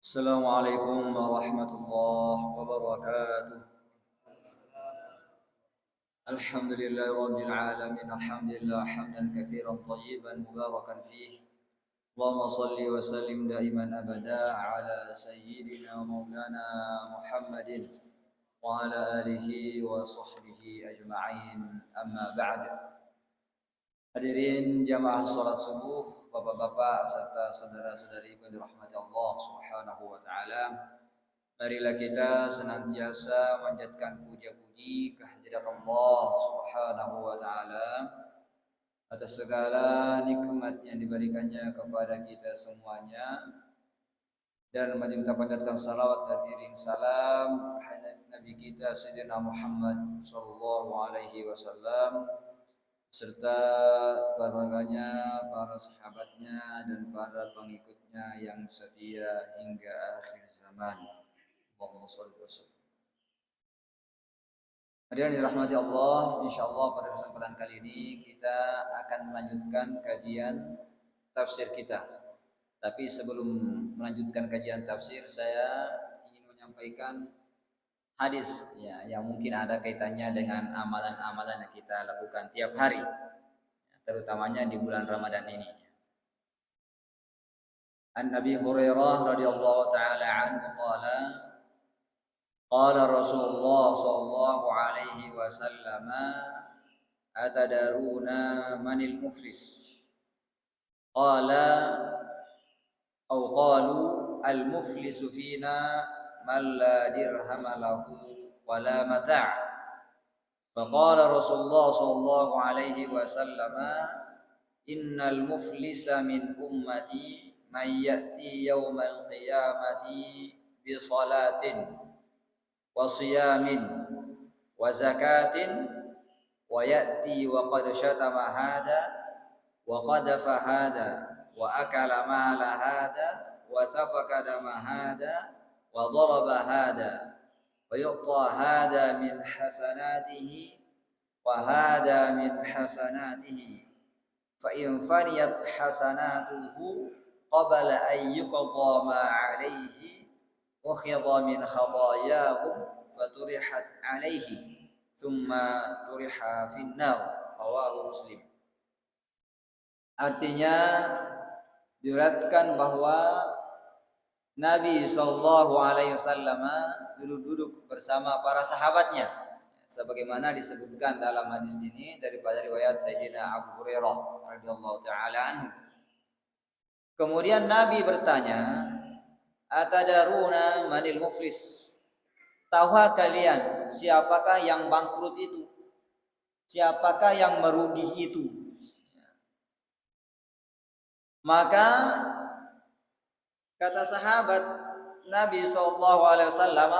Assalamualaikum warahmatullahi wabarakatuh. Alhamdulillahirabbil alamin. Alhamdulillah hamdan katsiran thayyiban mubarakan fihi. Allahumma shalli wa sallim daiman abada ala sayyidina maulana Muhammadin wa ala alihi wa sahbihi ajma'in. Amma ba'd. Hadirin jamaah salat subuh, bapak-bapak serta saudara-saudari yang dirahmati Allah Subhanahu wa taala. Marilah kita senantiasa manjatkan puja-puji kehadirat Allah Subhanahu wa taala atas segala nikmat yang diberikannya kepada kita semuanya, dan mari kita panjatkan salawat dan iring salam kepada Nabi kita Sayyidina Muhammad sallallahu alaihi wasallam serta keluarganya, para sahabatnya dan para pengikutnya yang setia hingga akhir zaman. Allahumma shalli wa sallim. Hadirin dirahmati Allah, insyaallah pada kesempatan kali ini kita akan melanjutkan kajian tafsir kita. Tapi sebelum melanjutkan kajian tafsir, saya ingin menyampaikan hadis ya, yang mungkin ada kaitannya dengan amalan-amalan yang kita lakukan tiap hari, terutamanya di bulan Ramadan ini. An Nabi Hurairah radhiyallahu taala anhu qala Rasulullah sallallahu alaihi wasallam, atadaruna manil muflis? Qala qalu al muflisu fina man la dirham lahu wa la mata'. Faqala Rasulullah sallallahu alaihi wasallam, innal muflisa min ummati man ya'ti yaumal qiyamati bi salatin wa siyamin wa zakatin wa ya'ti wa qad syatama hada wa qadafa hada wa akala mala hada wa safaka dama hada wa daraba hada wa yu'ta hada min hasanatihi wa hada min hasanatihi fa in faniyat hasanatuhu qabla an yuqda ma alayhi ukhidha min khatayahum faturihat alayhi thumma turiha fin nar. Rawahu Muslim. Artinya diriwayatkan bahwa Nabi sallallahu alaihi wasallam duduk-duduk bersama para sahabatnya, sebagaimana disebutkan dalam hadis ini daripada riwayat Sayyidina Abu Hurairah radhiyallahu taala anhu. Kemudian Nabi bertanya, atadaruna manil muflis? Tahukah kalian siapakah yang bangkrut itu? Siapakah yang merugi itu? Maka kata sahabat, Nabi SAW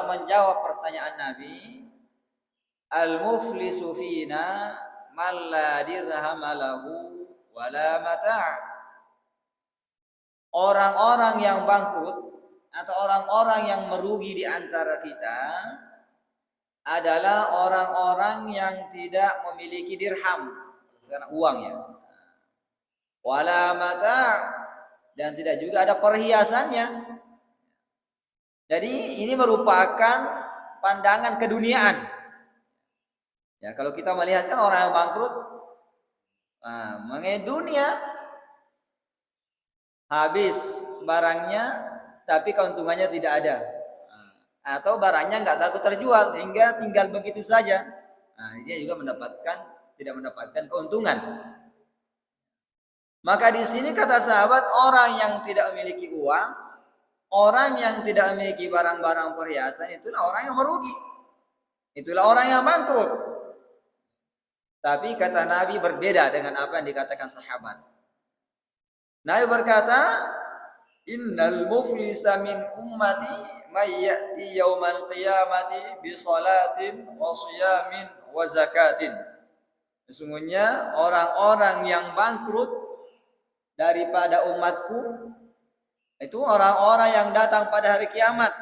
menjawab pertanyaan Nabi, al-muflisu fina man la dirham lahu wa la mata'. Orang-orang yang bangkrut atau orang-orang yang merugi di antara kita adalah orang-orang yang tidak memiliki dirham, sekarang uang ya, wala mata', dan tidak juga ada perhiasannya. Jadi ini merupakan pandangan keduniaan. Ya, kalau kita melihat kan orang yang bangkrut, mengenai dunia, habis barangnya tapi keuntungannya tidak ada, atau barangnya nggak takut terjual hingga tinggal begitu saja. Dia juga tidak mendapatkan keuntungan. Maka di sini kata sahabat, orang yang tidak memiliki uang, orang yang tidak memiliki barang-barang perhiasan, itulah orang yang merugi. Itulah orang yang bangkrut. Tapi kata Nabi berbeda dengan apa yang dikatakan sahabat. Nabi berkata, innal muflisa min ummati may ya'ti yaumal qiyamati bi salatin wa siyamin wa zakatin. Sesungguhnya orang-orang yang bangkrut daripada umatku itu orang-orang yang datang pada hari kiamat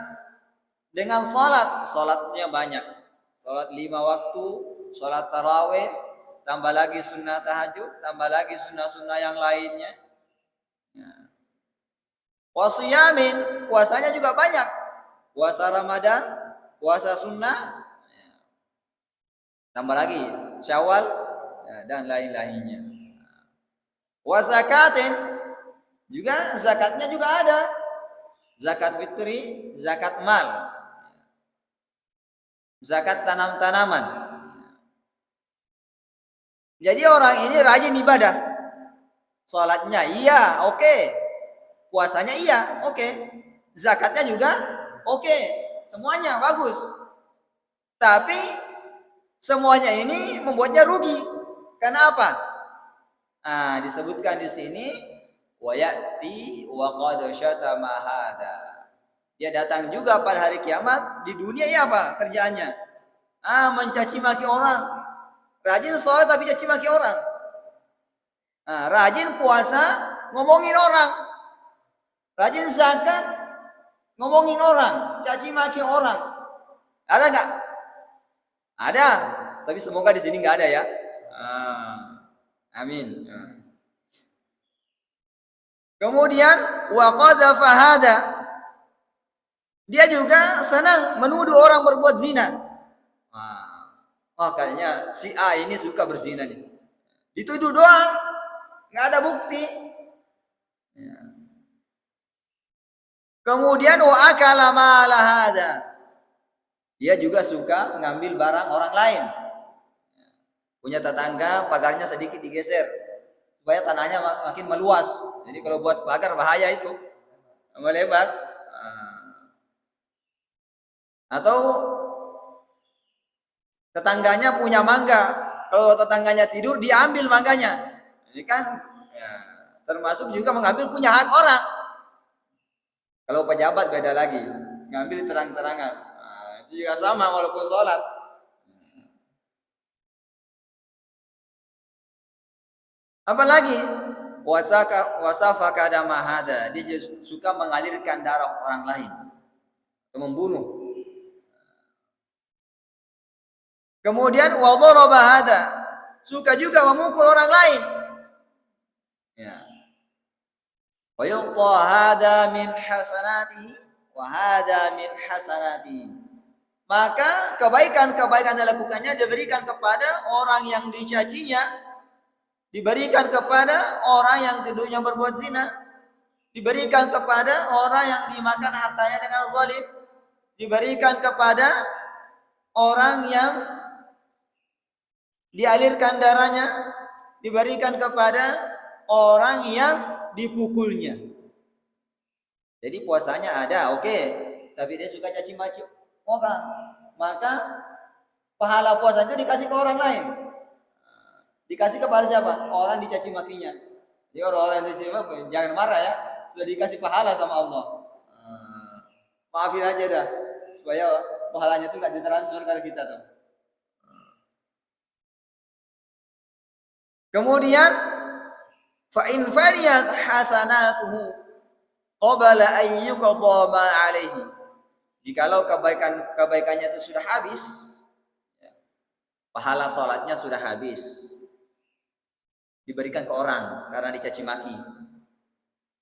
dengan salatnya banyak, salat 5 waktu, salat tarawih, tambah lagi sunnah tahajud, tambah lagi sunnah-sunnah yang lainnya. Wasiyamin, puasanya juga banyak. Puasa Ramadan, puasa sunnah, tambah lagi Syawal dan lain-lainnya. Wasakatin, juga zakatnya juga ada. Zakat fitri, zakat mal, zakat tanam-tanaman. Jadi orang ini rajin ibadah. Salatnya iya, oke. Puasanya iya, oke. Zakatnya juga oke. Semuanya bagus. Tapi semuanya ini membuatnya rugi. Kenapa? Nah, disebutkan di sini wa ya'ti wa qad syatama hada. Dia datang juga pada hari kiamat. Di dunia ya apa kerjaannya? Mencaci maki orang. Rajin sholat tapi caci maki orang. Rajin puasa ngomongin orang. Rajin zakat ngomongin orang, caci maki orang. Ada nggak? Ada. Tapi semoga di sini nggak ada ya. Amin. Kemudian wa qadhafa hada. Dia juga senang menuduh orang berbuat zina. Kayaknya si A ini suka berzina nih. Dituduh doang, nggak ada bukti. Kemudian wa akala mala hada. Dia juga suka mengambil barang orang lain. Punya tetangga, pagarnya sedikit digeser supaya tanahnya makin meluas. Jadi kalau buat pagar bahaya itu, melebar. Atau tetangganya punya mangga, kalau tetangganya tidur diambil mangganya. Ini kan termasuk juga mengambil punya hak orang. Kalau pejabat beda lagi, ngambil terang-terangan. Itu juga sama walaupun sholat. Apalagi wasafaka dama hada, dia suka mengalirkan darah orang lain atau membunuh. Kemudian wa daraba hada, suka juga memukul orang lain. Ya. Wa yu'ta hada min hasanatihi wa hada min hasanatihi. Maka kebaikan-kebaikan yang dilakukannya diberikan kepada orang yang dicacinya, diberikan kepada orang yang tuduhnya berbuat zina, diberikan kepada orang yang dimakan hartanya dengan zalim, diberikan kepada orang yang dialirkan darahnya, diberikan kepada orang yang dipukulnya. Jadi puasanya ada, oke, tapi dia suka caci maki orang, maka pahala puasanya dikasih ke orang lain. Dikasih kepada siapa? Orang dicaci makinya. Jadi orang yang dicaci maki jangan marah ya, sudah dikasih pahala sama Allah. Maafin aja dah, supaya pahalanya itu nggak ditransfer ke kita tuh. Kemudian fa in fariyat hasanatuhu qabla an yuqda ma alaihi. Jikalau kebaikannya itu sudah habis, pahala salatnya sudah habis, diberikan ke orang karena dicaci maki,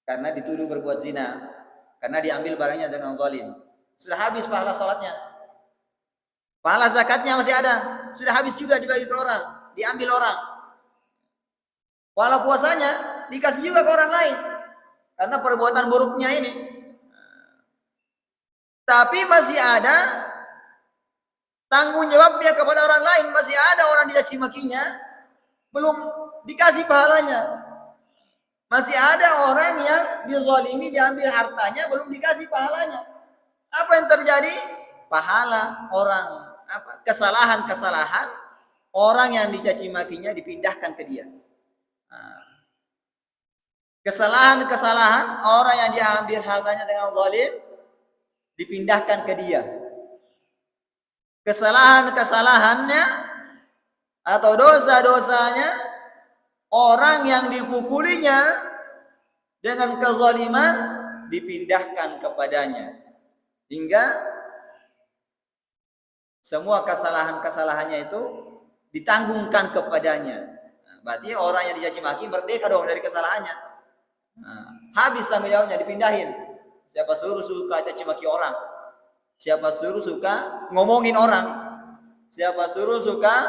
karena dituduh berbuat zina, karena diambil barangnya dengan zalim, sudah habis pahala salatnya. Pahala zakatnya masih ada, sudah habis juga dibagi ke orang, diambil orang. Pahala puasanya dikasih juga ke orang lain karena perbuatan buruknya ini. Tapi masih ada tanggung jawabnya kepada orang lain, masih ada orang dicaci makinya belum dikasih pahalanya. Masih ada orang yang dizalimi, diambil hartanya belum dikasih pahalanya. Apa yang terjadi? Pahala orang kesalahan-kesalahan orang yang dicaci makinya dipindahkan ke dia. Kesalahan-kesalahan orang yang diambil hartanya dengan zalim dipindahkan ke dia. Kesalahan-kesalahannya atau dosa-dosanya orang yang dipukulinya dengan kezaliman dipindahkan kepadanya, hingga semua kesalahan-kesalahannya itu ditanggungkan kepadanya. Berarti orang yang dicaci maki merdeka dong dari kesalahannya. Habis tanggung jawabnya, dipindahin. Siapa suruh suka caci maki orang? Siapa suruh suka ngomongin orang? Siapa suruh suka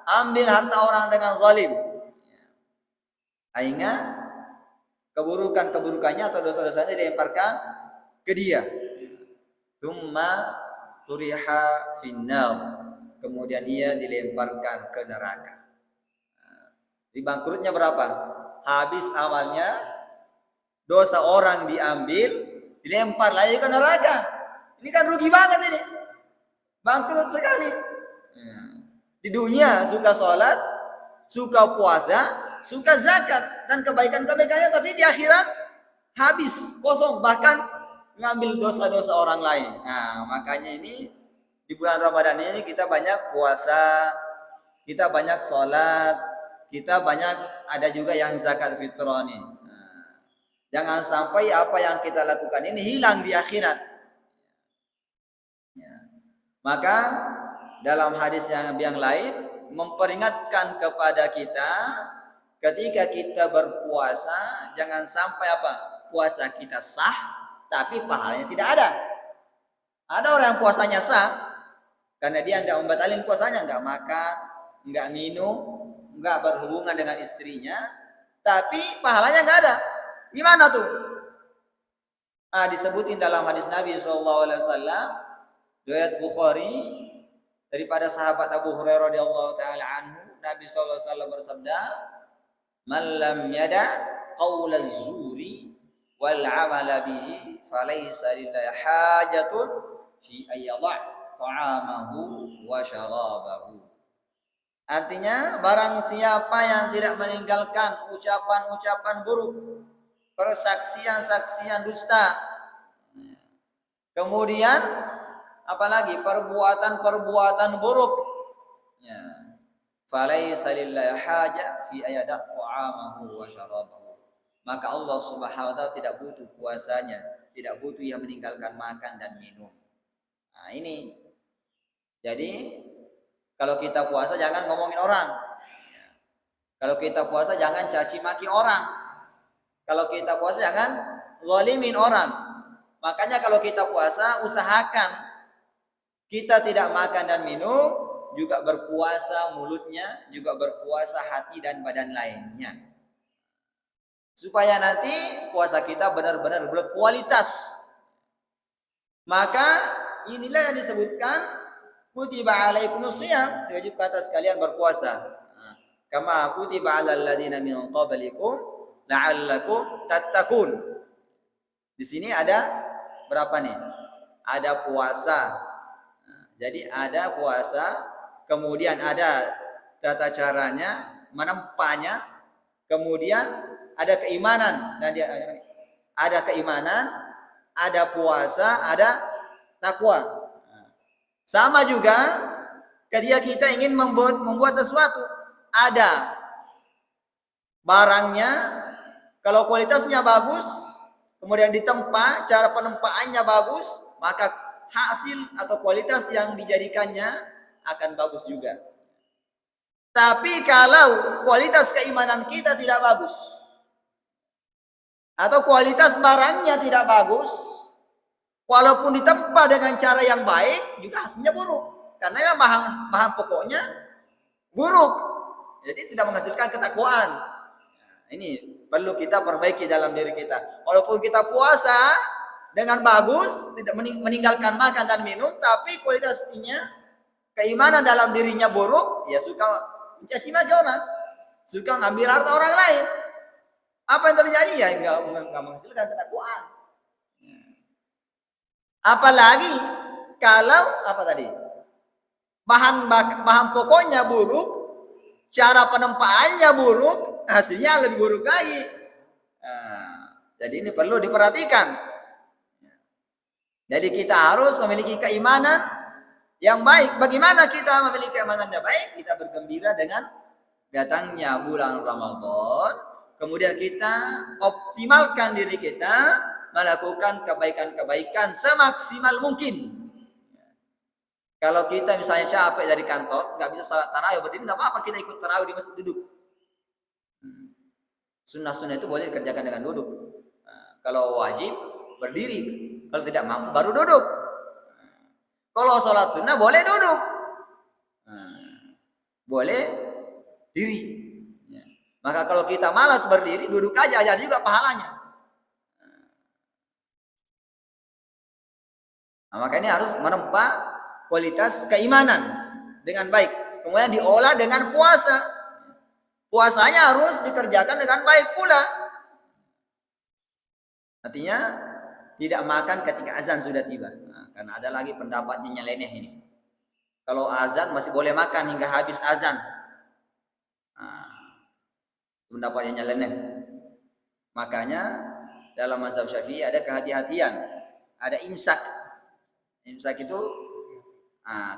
ambil harta orang dengan zalim? Akhirnya keburukannya atau dosa-dosanya dilemparkan ke dia. Tsumma turiha finnar. Kemudian ia dilemparkan ke neraka. Di bangkrutnya berapa? Habis amalnya, dosa orang diambil, dilempar lagi ke neraka. Ini kan rugi banget ini. Bangkrut sekali. Di dunia suka sholat, suka puasa, suka zakat dan kebaikan-kebaikannya, tapi di akhirat habis, kosong, bahkan ngambil dosa-dosa orang lain. Nah, makanya ini di bulan Ramadan ini kita banyak puasa, kita banyak sholat, kita banyak ada juga yang zakat fitrah nih. Jangan sampai apa yang kita lakukan ini hilang di akhirat. Maka dalam hadis yang lain memperingatkan kepada kita ketika kita berpuasa jangan sampai apa? Puasa kita sah tapi pahalanya tidak ada. Ada orang yang puasanya sah karena dia enggak membatalin puasanya, enggak makan, enggak minum, enggak berhubungan dengan istrinya, tapi pahalanya enggak ada. Gimana tuh? Disebutin dalam hadis Nabi SAW, riwayat Bukhari daripada sahabat Abu Hurairah radhiyallahu taala anhu, Nabi SAW bersabda, "Man lam yada' qaula az-zuri wal 'amala bihi, falaysa lillahi hajatun fi ayyadha' ta'amahu wa syarabahu." Artinya, barang siapa yang tidak meninggalkan ucapan-ucapan buruk, persaksian-saksian dusta, kemudian apalagi perbuatan-perbuatan buruk, falaisa lillahi haja fi ayada ta'amahu wa syarabahu, maka Allah Subhanahu wa taala tidak butuh puasanya, tidak butuh ia meninggalkan makan dan minum. Nah, ini. Jadi kalau kita puasa jangan ngomongin orang. Kalau kita puasa jangan caci maki orang. Kalau kita puasa jangan zalimin orang. Makanya kalau kita puasa usahakan kita tidak makan dan minum, juga berpuasa mulutnya, juga berpuasa hati dan badan lainnya. Supaya nanti puasa kita benar-benar berkualitas. Maka inilah yang disebutkan kutiba alaikumus shiyam, diwajibkan atas kalian berpuasa. Kama kutiba alal ladzina min qablikum la'allakum tattaqun. Di sini ada berapa nih? Ada puasa. Jadi ada puasa, kemudian ada tata caranya, menempanya, kemudian ada keimanan, dan ada keimanan, ada puasa, ada takwa. Sama juga ketika kita ingin membuat sesuatu, ada barangnya, kalau kualitasnya bagus, kemudian ditempa, cara penempaannya bagus, maka hasil atau kualitas yang dijadikannya akan bagus juga. Tapi kalau kualitas keimanan kita tidak bagus, atau kualitas barangnya tidak bagus, walaupun ditempa dengan cara yang baik, juga hasilnya buruk. Karena memang bahan pokoknya buruk, jadi tidak menghasilkan ketakwaan. Ini perlu kita perbaiki dalam diri kita. Walaupun kita puasa dengan bagus, tidak meninggalkan makan dan minum, tapi kualitasnya keimanan dalam dirinya buruk, ya suka mencaci maki orang, suka ngambil harta orang lain. Apa yang terjadi? Ya enggak menghasilkan ketakwaan. Apalagi kalau apa tadi? Bahan pokoknya buruk, cara penempaannya buruk, hasilnya lebih buruk lagi. Jadi ini perlu diperhatikan. Jadi kita harus memiliki keimanan yang baik. Bagaimana kita memiliki keimanan yang baik? Kita bergembira dengan datangnya bulan Ramadan. Kemudian kita optimalkan diri kita melakukan kebaikan-kebaikan semaksimal mungkin. Kalau kita misalnya capek dari kantor, nggak bisa salat tarawih, berarti nggak apa-apa kita ikut tarawih di masjid duduk. Sunnah-sunnah itu boleh dikerjakan dengan duduk. Kalau wajib berdiri, kalau tidak mampu baru duduk. Kalau sholat sunnah boleh duduk, boleh diri. Maka kalau kita malas berdiri, duduk aja juga pahalanya. Nah, maka ini harus menempa kualitas keimanan dengan baik. Kemudian diolah dengan puasa. Puasanya harus dikerjakan dengan baik pula. Artinya tidak makan ketika azan sudah tiba. Nah, karena ada lagi pendapatnya nyeleneh ini. Kalau azan masih boleh makan hingga habis azan. Nah, pendapatnya nyeleneh. Makanya dalam mazhab Syafi'i ada kehati-hatian, ada imsak. Imsak itu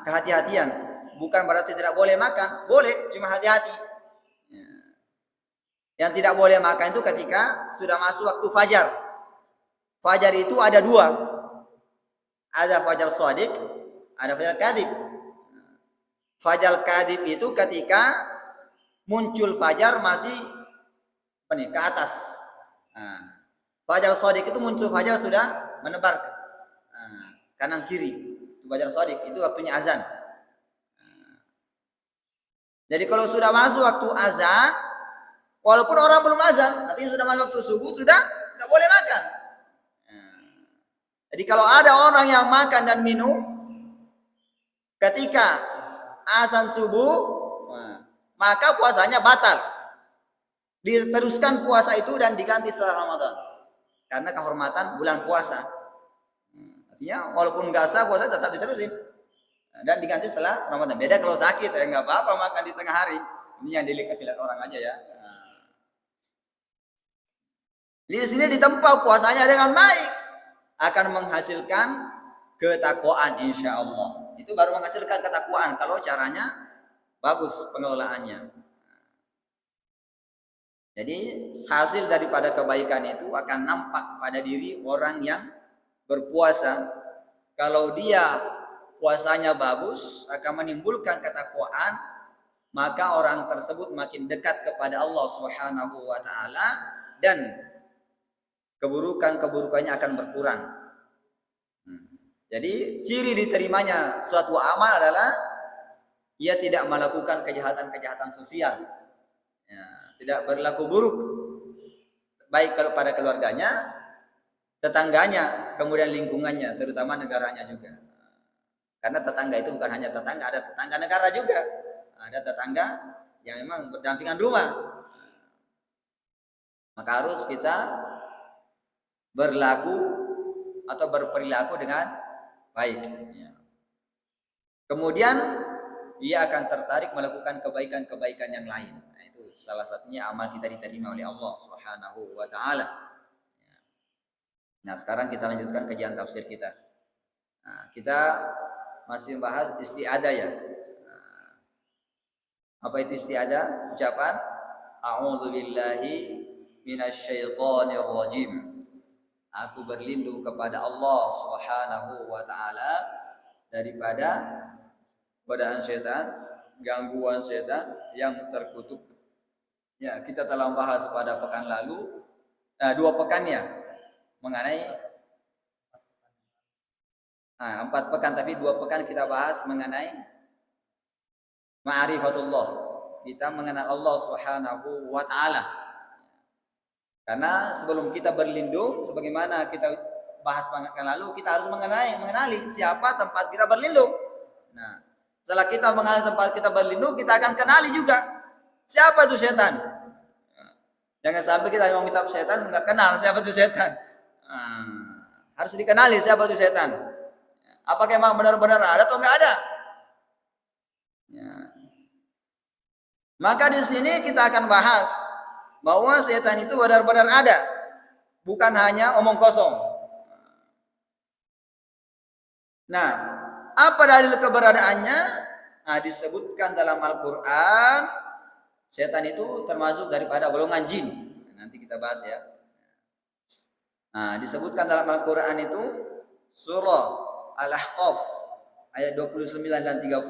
kehati-hatian. Bukan berarti tidak boleh makan, boleh, cuma hati-hati. Yang tidak boleh makan itu ketika sudah masuk waktu fajar. Fajar itu ada dua. Ada fajar shadiq, ada fajar kadhib. Fajar kadhib itu ketika muncul fajar masih ke atas. Fajar shadiq itu muncul fajar sudah menebar kanan kiri. Itu fajar shadiq, itu waktunya azan. Jadi kalau sudah masuk waktu azan, walaupun orang belum azan, artinya sudah masuk waktu subuh, sudah tidak boleh makan. Jadi kalau ada orang yang makan dan minum ketika azan subuh, maka puasanya batal. Diteruskan puasa itu dan diganti setelah Ramadan. Karena kehormatan bulan puasa. Artinya walaupun nggak sah puasa tetap diterusin. Dan diganti setelah Ramadan. Beda kalau sakit, ya nggak apa-apa makan di tengah hari. Ini yang dikasih lihat orang aja ya. Di sini ditempa puasanya dengan baik, akan menghasilkan ketakwaan insya Allah. Itu baru menghasilkan ketakwaan kalau caranya bagus pengelolaannya. Jadi hasil daripada kebaikan itu akan nampak pada diri orang yang berpuasa. Kalau dia puasanya bagus, akan menimbulkan ketakwaan, maka orang tersebut makin dekat kepada Allah Subhanahu wa taala dan keburukannya akan berkurang. Jadi ciri diterimanya suatu amal adalah ia tidak melakukan kejahatan sosial. Tidak berlaku buruk baik kepada keluarganya, tetangganya, kemudian lingkungannya, terutama negaranya juga. Karena tetangga itu bukan hanya tetangga, ada tetangga negara juga. Ada tetangga yang memang berdampingan rumah. Maka harus kita berlaku atau berperilaku dengan baik. Kemudian dia akan tertarik melakukan kebaikan-kebaikan yang lain. Nah, itu salah satunya amal kita diterima oleh Allah Subhanahu wa taala. Nah, sekarang kita lanjutkan kajian tafsir kita. Nah, kita masih membahas isti'adah ya. Apa itu isti'adah? Ucapan a'udzubillahi minasyaitonir rajim. Aku berlindung kepada Allah Subhanahu wa taala daripada godaan setan, gangguan setan yang terkutuk. Ya, kita telah membahas pada pekan lalu 2 pekannya mengenai 4 pekan, tapi 2 pekan kita bahas mengenai ma'rifatullah. Kita mengenal Allah Subhanahu wa taala. Karena sebelum kita berlindung, sebagaimana kita bahas pekan lalu, kita harus mengenali siapa tempat kita berlindung. Nah, setelah kita mengenali tempat kita berlindung, kita akan kenali juga siapa itu setan. Jangan sampai kita mau kitab setan nggak kenal siapa itu setan. Harus dikenali siapa itu setan. Apakah memang benar-benar ada atau nggak ada? Ya. Maka di sini kita akan bahas bahwa setan itu benar-benar ada, bukan hanya omong kosong. Nah, apa dalil keberadaannya? Nah, disebutkan dalam Al-Quran, setan itu termasuk daripada golongan jin. Nanti kita bahas ya. Nah, disebutkan dalam Al-Quran itu surah Al-Ahqaf ayat 29 dan 30.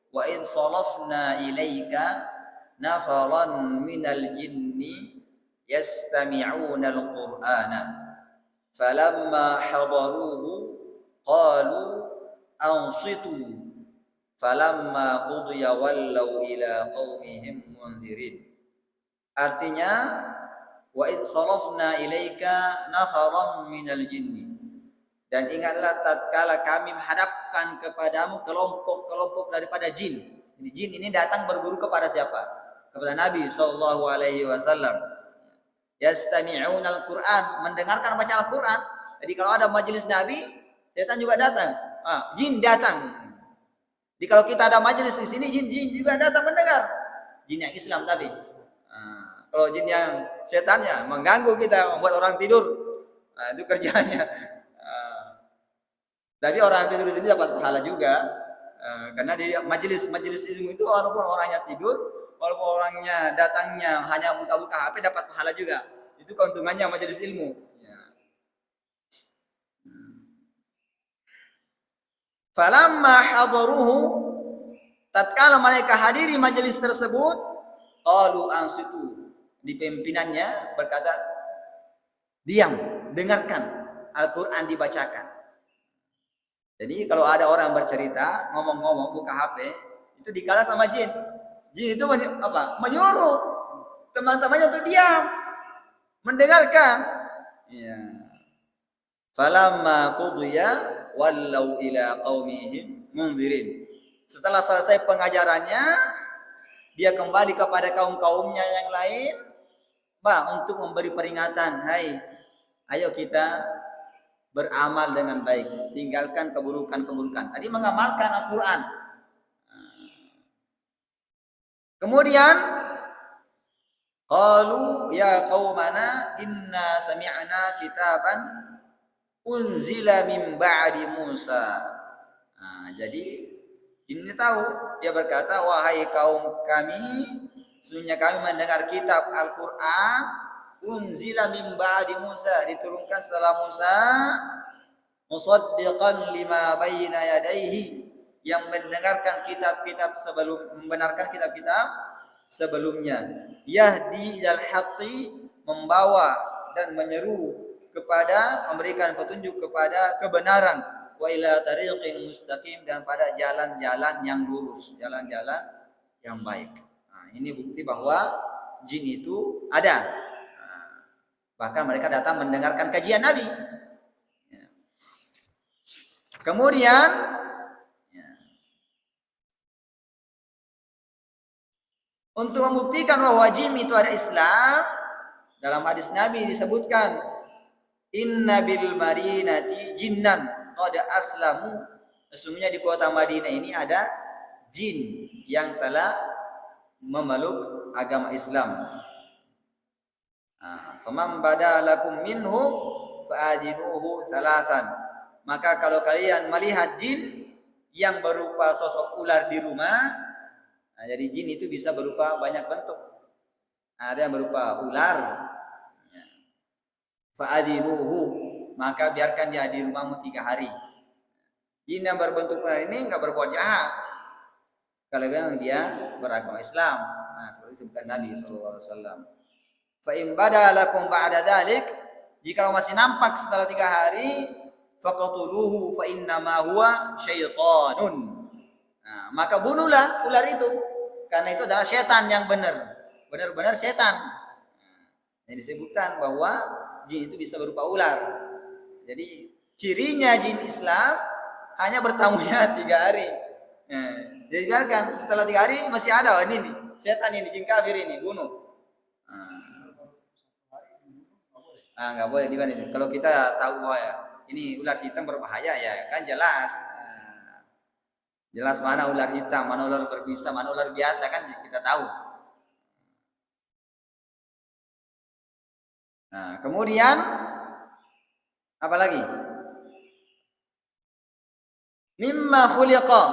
Wa in salafna ilaika nafaran minal jinni yastami'una al-Qur'ana falamma hadaruhu qalu ansitu falamma qudiya wallaw ila qaumihim munzirin. Artinya wa id sarafna ilaika nafaran minal jinni, dan ingatlah tatkala kami menghadapkan kepadamu kelompok-kelompok daripada jin. Ini jin ini datang berguru kepada siapa? Kepada Nabi sallallahu alaihi wasallam. Yastami'una al-Qur'an, mendengarkan baca Al-Qur'an. Jadi kalau ada majelis Nabi, setan juga datang. Jin datang. Jadi kalau kita ada majelis di sini, jin juga datang mendengar. Jin yang Islam tapi. Kalau jin yang setannya mengganggu kita, membuat orang tidur, itu kerjanya. Tapi orang tidur di sini dapat pahala juga, karena di majelis ilmu itu walaupun orangnya tidur, walaupun orangnya datangnya hanya buka-buka HP, dapat pahala juga. Itu keuntungannya majelis ilmu. Falamma hadaruhu, tatkala mereka hadiri majelis tersebut, qalu ansitu, di pimpinannya berkata, diam, dengarkan Al-Qur'an dibacakan. Jadi kalau ada orang bercerita, ngomong-ngomong, buka HP, itu dikala sama jin. Jin itu menyuruh teman-temannya untuk diam, mendengarkan. Ya. Falamma qudiya wallau ila qaumihim munzirin. Setelah selesai pengajarannya, dia kembali kepada kaum-kaumnya yang lain, untuk memberi peringatan. Hai, ayo kita beramal dengan baik, tinggalkan keburukan-keburukan. Tadi mengamalkan Al-Quran. Kemudian qalu ya qaumana inna sami'na kitaban unzila min ba'di Musa. Jadi ini tahu, dia berkata, wahai kaum kami, sesungguhnya kami mendengar kitab Al-Quran unzila min ba'di Musa, diturunkan setelah Musa, musaddiqan lima bayna yadayhi, yang membenarkan kitab-kitab sebelumnya, yahdi ilal haqqi, membawa dan menyeru kepada, memberikan petunjuk kepada kebenaran, wa ila tariqin mustaqim, dan pada jalan-jalan yang lurus, jalan-jalan yang baik. Ini bukti bahwa jin itu ada. Bahkan mereka datang mendengarkan kajian Nabi. Kemudian untuk membuktikan bahwa jin itu ada Islam, dalam hadis Nabi disebutkan, inna bil madinati jinnan qad aslamu, sesungguhnya di kota Madinah ini ada jin yang telah memeluk agama Islam. Faman badalakum minhu fa'adinuhu salasan, maka kalau kalian melihat jin yang berupa sosok ular di rumah, jadi jin itu bisa berupa banyak bentuk. Ada yang berupa ular, fa'adinuhu, maka biarkan dia di rumahmu 3 hari. Jin yang berbentuk ular ini enggak berbuat jahat kalau memang dia beragama Islam. Seperti disebutkan Nabi SAW. Fa in bada lakum ba'da dzalik, jika masih nampak setelah 3 hari, faqatuluhu fa inna ma huwa syaitanun. Maka bunuhlah ular itu, karena itu adalah setan yang benar-benar setan. Yang disebutkan bahwa jin itu bisa berupa ular. Jadi cirinya jin Islam hanya bertamunya 3 hari. Jadi biarkan setelah 3 hari masih ada, ini nih setan ini, jin kafir ini, bunuh. Nggak boleh gimana ini? Kalau kita tahu bahwa ini ular hitam berbahaya, ya kan jelas. Jelas mana ular hitam, mana ular berbisa, mana ular biasa, kan kita tahu. Kemudian apa lagi? Mimma khuliqa.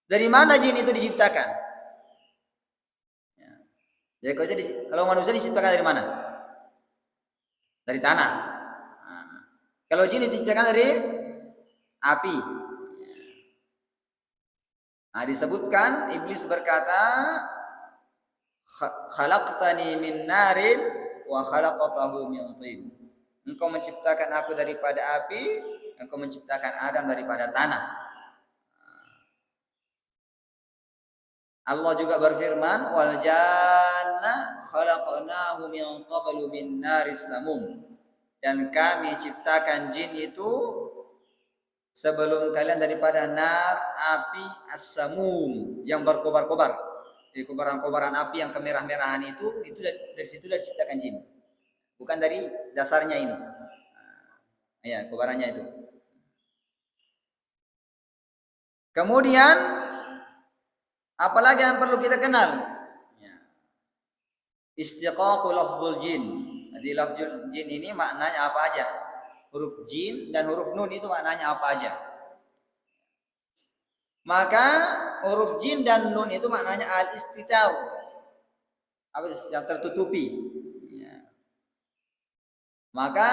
Dari mana jin itu diciptakan? Jadi kalau manusia diciptakan dari mana? Dari tanah. Kalau jin diciptakan dari api. Disebutkan iblis berkata, khalaqtani min narin wa khalaqtahu min tin. Engkau menciptakan aku daripada api, engkau menciptakan Adam daripada tanah. Allah juga berfirman, wal janna khalaqnahu min qablu min naris samum. Dan kami ciptakan jin itu sebelum kalian daripada nar, api as-samum yang berkobar-kobar. Jadi kobaran-kobaran api yang kemerah-merahan itu dari situ diciptakan jin. Bukan dari dasarnya ini. Ya, kobarannya itu. Kemudian apalagi yang perlu kita kenal? Istiqaqu lafzul jin. Jadi lafzul jin ini maknanya apa aja? Huruf jin dan huruf nun itu maknanya apa aja? Maka huruf jin dan nun itu maknanya al-istitar. Apa itu? Yang tertutupi. Maka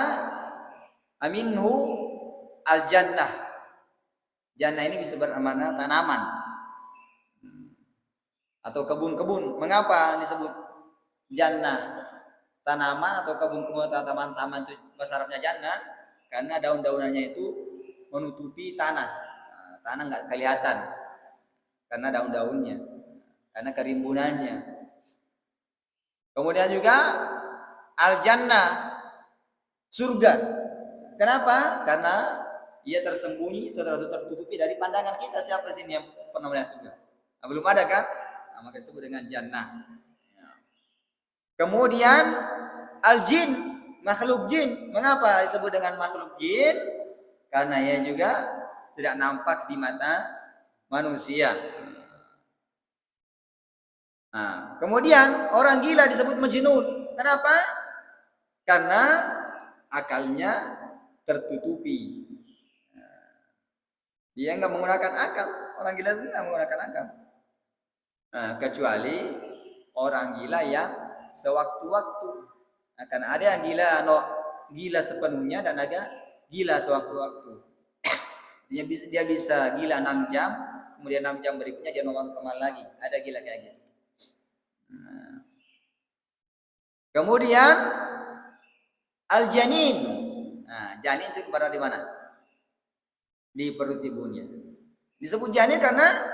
aminhu al-jannah. Jannah ini bisa bermakna tanaman atau kebun-kebun. Mengapa disebut jannah? Tanaman atau kebun-kebun atau taman-taman itu bahasa Arabnya jannah karena daun-daunannya itu menutupi tanah. Tanah nggak kelihatan karena daun-daunnya, karena kerimbunannya. Kemudian juga al-jannah, surga. Kenapa? Karena ia tersembunyi atau tertutupi dari pandangan kita. Siapa sini yang pernah melihat surga? Nah, belum ada kan? Nah, maka disebut dengan jannah. Kemudian al-jin, makhluk jin. Mengapa disebut dengan makhluk jin? Karena ia juga tidak nampak di mata manusia. Nah, kemudian orang gila disebut majnun. Kenapa? Karena akalnya tertutupi. Dia nggak menggunakan akal. Orang gila itu nggak menggunakan akal. Nah, kecuali orang gila yang sewaktu-waktu. Nah, karena ada yang gila sepenuhnya dan ada gila sewaktu-waktu. Dia bisa gila 6 jam, kemudian 6 jam berikutnya dia normal lagi. Ada gila kayak gitu. Nah. Kemudian al-janin. Nah, janin itu berada di mana? Di perut ibunya. Disebut janin karena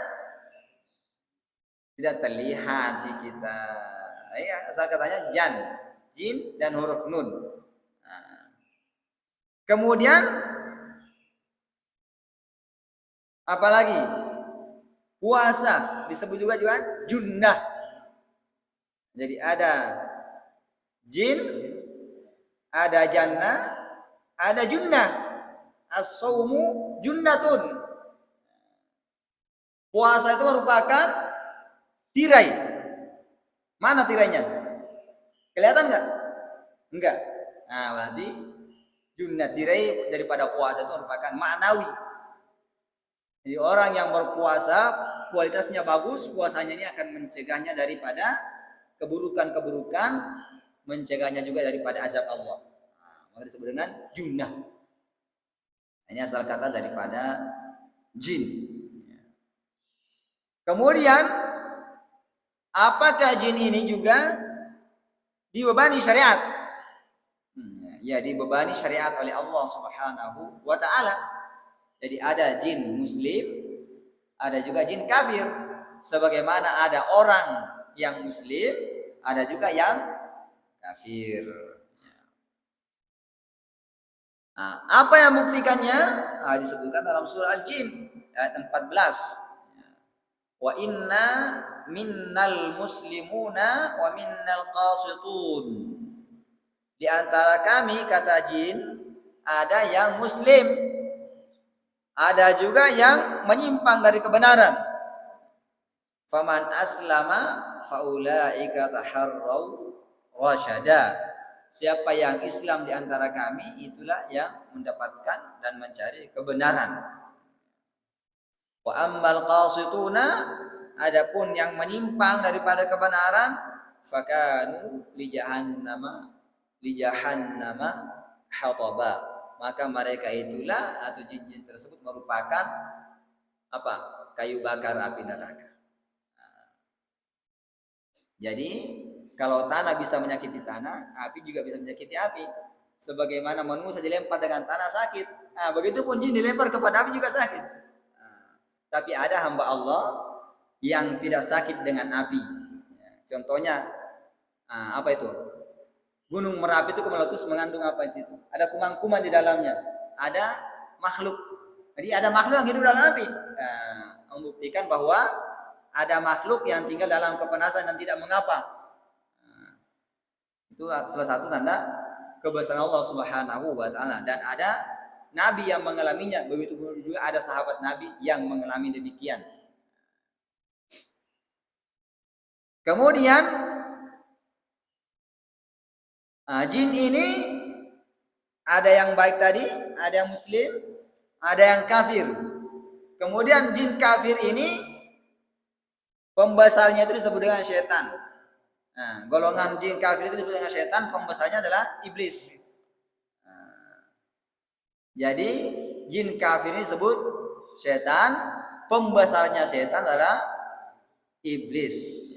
tidak terlihat di kita. Ya, asal katanya jin dan huruf nun. Nah. Kemudian apalagi puasa disebut juga junnah. Jadi ada jin, ada jannah, ada junnah. As-saumu junnatun. Puasa itu merupakan tirai. Mana tirainya? Kelihatan nggak? Enggak. Nah, berarti junnah, tirai daripada puasa itu merupakan maknawi. Jadi orang yang berpuasa kualitasnya bagus, puasanya ini akan mencegahnya daripada keburukan-keburukan, mencegahnya juga daripada azab Allah. Nah, maka disebut dengan junnah. Ini asal kata daripada jin. Kemudian apakah jin ini juga dibebani syariat? Ya, dibebani syariat oleh Allah Subhanahu wa taala. Jadi ada jin muslim, ada juga jin kafir. Sebagaimana ada orang yang muslim, ada juga yang kafir. Nah, apa yang membuktikannya? Nah, disebutkan dalam surah Al-Jin ayat 14. Wa inna minnal muslimuna wa minnal qasitun. Di antara kami, kata jin, ada yang muslim, ada juga yang menyimpang dari kebenaran. Faman aslama faulaika taharrau rasyada. Siapa yang Islam di antara kami, itulah yang mendapatkan dan mencari kebenaran. Wa ammal qasituna, adapun yang menyimpang daripada kebenaran, fakanu li jahannama hataba. Maka mereka itulah atau jin-jin tersebut merupakan apa? Kayu bakar api neraka. Jadi kalau tanah bisa menyakiti tanah, api juga bisa menyakiti api. Sebagaimana manusia dilempar dengan tanah sakit, nah, begitu pun jin dilempar kepada api juga sakit. Nah, tapi ada hamba Allah yang tidak sakit dengan api. Contohnya, apa itu? Gunung Merapi itu meletus mengandung apa di situ? Ada kuman-kuman di dalamnya. Ada makhluk. Jadi ada makhluk yang hidup dalam api. Nah, membuktikan bahwa ada makhluk yang tinggal dalam kepanasan dan tidak mengapa. Nah, itu salah satu tanda kebesaran Allah Subhanahu wa taala, dan ada nabi yang mengalaminya, begitu juga ada sahabat nabi yang mengalami demikian. Kemudian jin ini ada yang baik tadi, ada yang muslim, ada yang kafir. Kemudian jin kafir ini pembesarnya itu disebut dengan setan. Nah, golongan jin kafir itu disebut dengan setan, pembesarnya adalah iblis. Jadi jin kafir ini disebut setan, pembesarnya setan adalah iblis.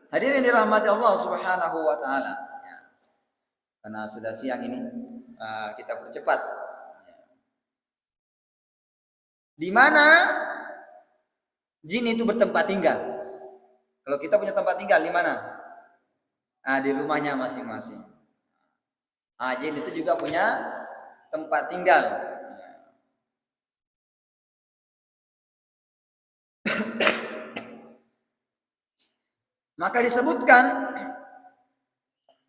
Hadirin dirahmati Allah Subhanahu wa taala. Karena sudah siang ini, kita percepat. Di mana jin itu bertempat tinggal? Kalau kita punya tempat tinggal di mana? Di rumahnya masing-masing. Jin itu juga punya tempat tinggal. Maka disebutkan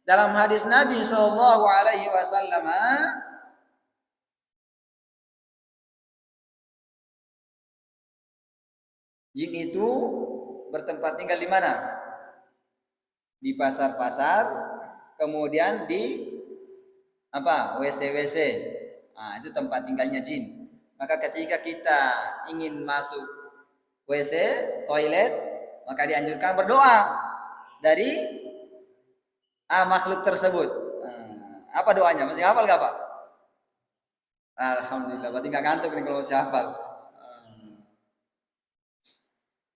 dalam hadis Nabi Shallallahu Alaihi Wasallam, jin itu bertempat tinggal di mana? Di pasar-pasar, kemudian di WC-WC. Itu tempat tinggalnya jin. Maka ketika kita ingin masuk WC, toilet, maka dianjurkan berdoa dari makhluk tersebut. Apa doanya? Masih hafal gak Pak? Alhamdulillah, berarti gak ngantuk nih kalau masih hafal.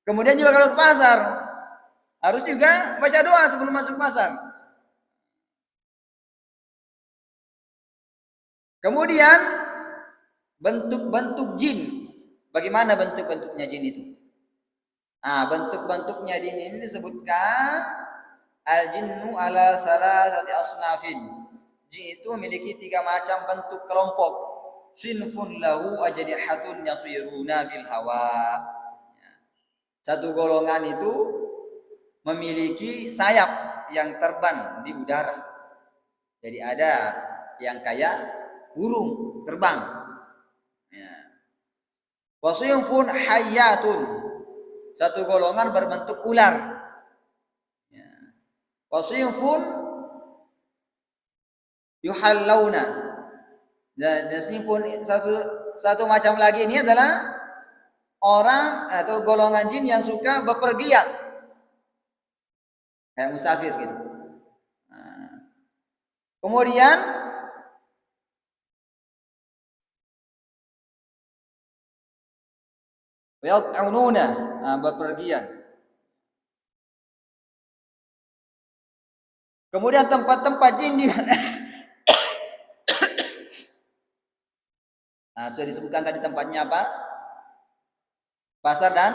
Kemudian juga kalau ke pasar, harus juga baca doa sebelum masuk pasar. Kemudian bentuk-bentuk jin. Bagaimana bentuk-bentuknya jin itu? Bentuk-bentuknya jin ini disebutkan al-jinnu ala salasati asnafin. Jin itu memiliki 3 macam bentuk kelompok. Sinfun lahu ajnihatun yatiruna fil hawa. Satu golongan itu memiliki sayap yang terbang di udara. Jadi ada yang kayak burung terbang. Wasinfun hayyatun. Satu golongan berbentuk ular. Wasinfun yuhallawna. Dan sinfun satu macam lagi ini adalah orang atau golongan jin yang suka bepergian, kayak musafir gitu. Kemudian yat'ununa, bepergian. Kemudian tempat-tempat jin di mana? Sudah disebutkan tadi tempatnya apa? Pasar dan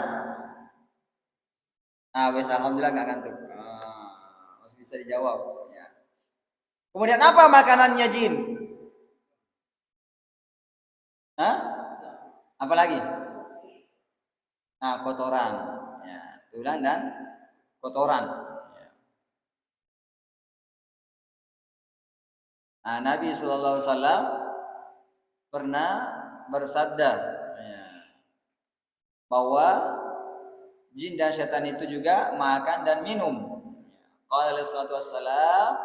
wes alhamdulillah nggak ngantuk. Masih bisa dijawab. Ya. Kemudian apa makanannya jin? Apa lagi? Kotoran. Ya, tulang dan kotoran. Ya. Nabi Sallallahu Alaihi Wasallam pernah bersabda bahwa jin dan setan itu juga makan dan minum. Qala alaihi salatu wassalam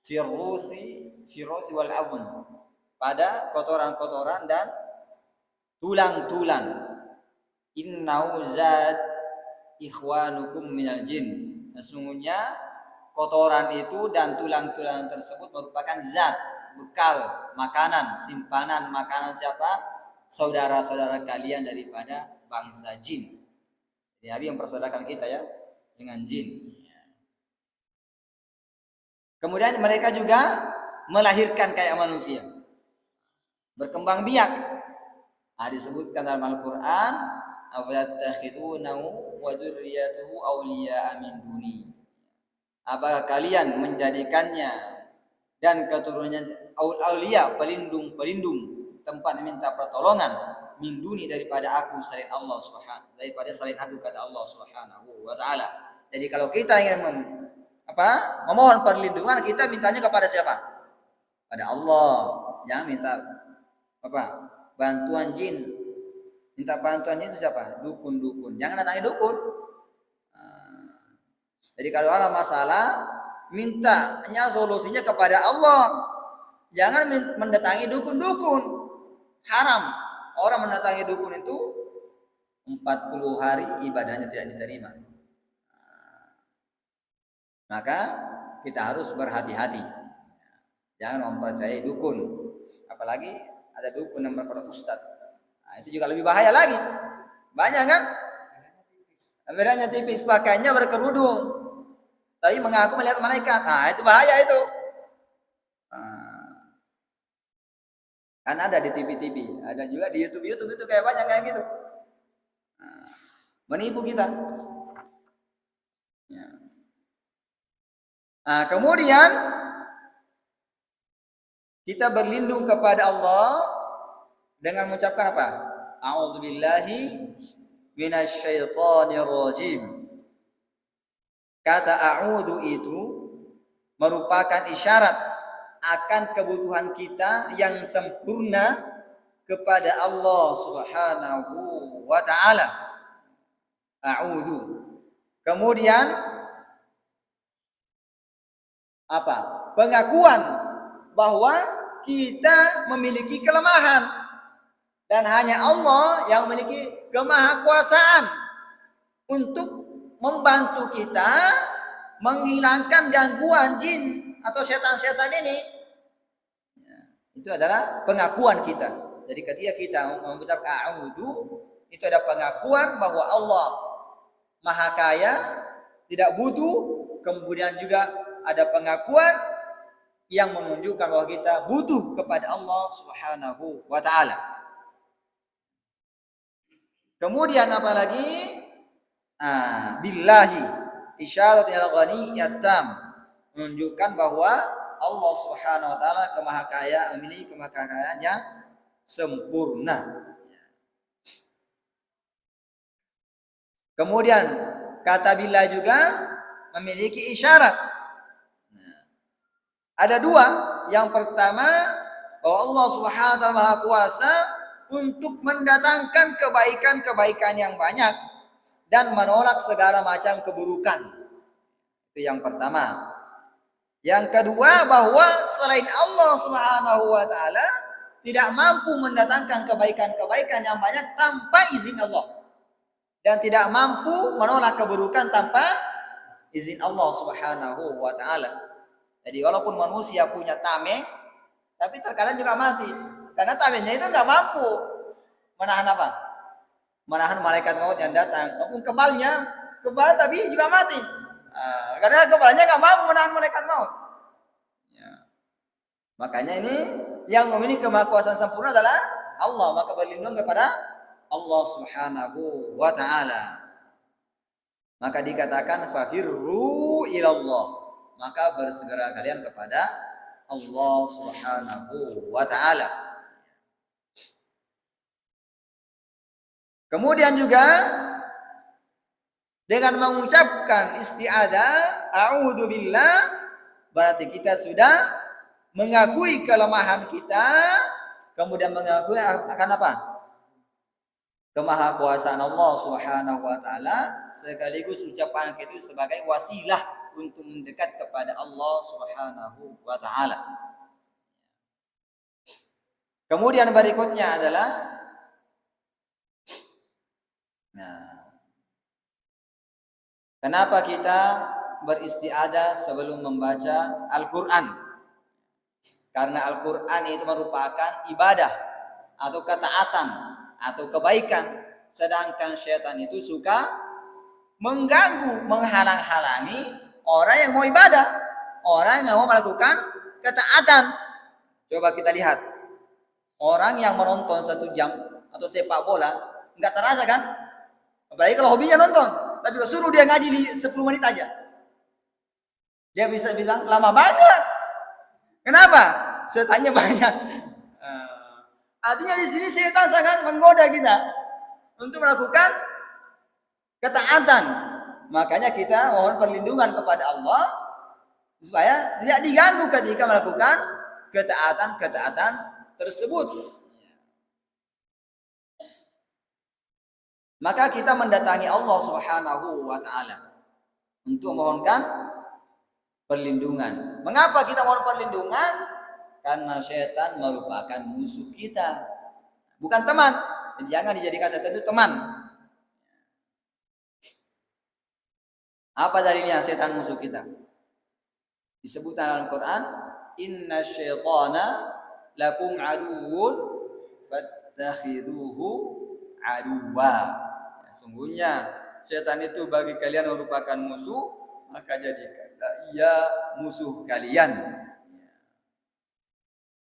firusi wal azm, pada kotoran-kotoran dan tulang-tulang. Innahu zat ikhwanukum minal jin. Sesungguhnya kotoran itu dan tulang-tulang tersebut merupakan zat, bekal, makanan, simpanan makanan siapa? Saudara-saudara kalian daripada bangsa jin. Nabi mempersaudarakan kita ya dengan jin. Kemudian mereka juga melahirkan kayak manusia, berkembang biak. Disebutkan dalam Al-Quran, afatattakhidunahu wa dzurriyyatahu awliya'a min duni. Apakah kalian menjadikannya dan keturunannya aulia, pelindung, tempat minta pertolongan, min duni, daripada aku selain Allah Subhanahu, daripada selain aku, kata Allah Subhanahu wa taala. Jadi kalau kita ingin memohon perlindungan, kita mintanya kepada siapa? Pada Allah. Jangan minta bantuan jin. Minta bantuan jin itu siapa? Dukun. Jangan datangi dukun. Jadi kalau ada masalah, mintanya solusinya kepada Allah. Jangan mendatangi dukun-dukun. Haram. Orang mendatangi dukun itu 40 hari ibadahnya tidak diterima. Maka kita harus berhati-hati. Jangan mempercayai dukun. Apalagi ada dukun yang berkata ustaz. Itu juga lebih bahaya lagi. Banyak kan? Bedanya tipis, pakainya berkerudung, tapi mengaku melihat malaikat. Itu bahaya itu. Kan ada di TV-TV, ada juga di YouTube itu kayak banyak kayak gitu. Menipu kita. Kemudian kita berlindung kepada Allah dengan mengucapkan apa? A'udzubillahi minasyaitonir rajim. Kata a'udzu itu merupakan isyarat akan kebutuhan kita yang sempurna kepada Allah Subhanahu wa taala. A'udzu. Kemudian pengakuan bahwa kita memiliki kelemahan dan hanya Allah yang memiliki kemahakuasaan untuk membantu kita menghilangkan gangguan jin atau setan-setan ini. Itu adalah pengakuan kita. Jadi ketika kita mengucapkan a'udzu, itu ada pengakuan bahwa Allah Maha Kaya, tidak butuh. Kemudian juga ada pengakuan yang menunjukkan bahwa kita butuh kepada Allah Subhanahu wa taala. Kemudian apalagi? Billahi, isyarat ila ghaniyyat tam, menunjukkan bahwa Allah Subhanahu wa taala kemahakaya, memiliki kemahakayaan yang sempurna. Kemudian kata billah juga memiliki isyarat. Ada dua. Yang pertama, bahwa Allah Subhanahu wa taala Maha Kuasa untuk mendatangkan kebaikan-kebaikan yang banyak dan menolak segala macam keburukan. Itu yang pertama. Yang kedua, bahwa selain Allah Subhanahu wa taala tidak mampu mendatangkan kebaikan-kebaikan yang banyak tanpa izin Allah, dan tidak mampu menolak keburukan tanpa izin Allah Subhanahu wa taala. Jadi walaupun manusia punya tameng, tapi terkadang juga mati. Karena tamengnya itu nggak mampu menahan apa? Menahan malaikat maut yang datang. Walaupun kebal tapi juga mati. Karena kebalnya nggak mampu menahan malaikat maut. Makanya ini yang memiliki kemahakuasaan sempurna adalah Allah. Maka berlindung kepada Allah Subhanahu wa taala. Maka dikatakan fafirru ilallah. Maka bersegera kalian kepada Allah Subhanahu wa taala. Kemudian juga dengan mengucapkan isti'adzah a'udzu billah, berarti kita sudah mengakui kelemahan kita, kemudian mengakui akan apa? Kemahakuasaan Allah Subhanahu wa taala, sekaligus ucapan itu sebagai wasilah untuk mendekat kepada Allah Subhanahu wa taala. Kemudian berikutnya adalah kenapa kita beristi'adzah sebelum membaca Al-Qur'an? Karena Al-Qur'an itu merupakan ibadah atau ketaatan atau kebaikan, sedangkan syaitan itu suka mengganggu, menghalang-halangi orang yang mau ibadah, orang yang mau melakukan ketaatan. Coba kita lihat, orang yang menonton 1 jam atau sepak bola, nggak terasa kan? Apalagi kalau hobinya nonton, tapi kalau suruh dia ngaji 10 menit aja, dia bisa bilang lama banget. Kenapa? Setannya banyak. Artinya di sini setan sangat menggoda kita untuk melakukan ketaatan. Makanya kita mohon perlindungan kepada Allah supaya tidak diganggu ketika melakukan ketaatan-ketaatan tersebut. Maka kita mendatangi Allah Subhanahu wa taala untuk mohonkan perlindungan. Mengapa kita mohon perlindungan? Karena setan merupakan musuh kita, bukan teman. Jadi jangan dijadikan setan itu teman. Apa dalilnya setan musuh kita? Disebutkan dalam Quran, "Inna syaitana lakum aduwwun fattakhiduhu aduwwa." Sungguhnya setan itu bagi kalian merupakan musuh, maka jadikanlah ia musuh kalian.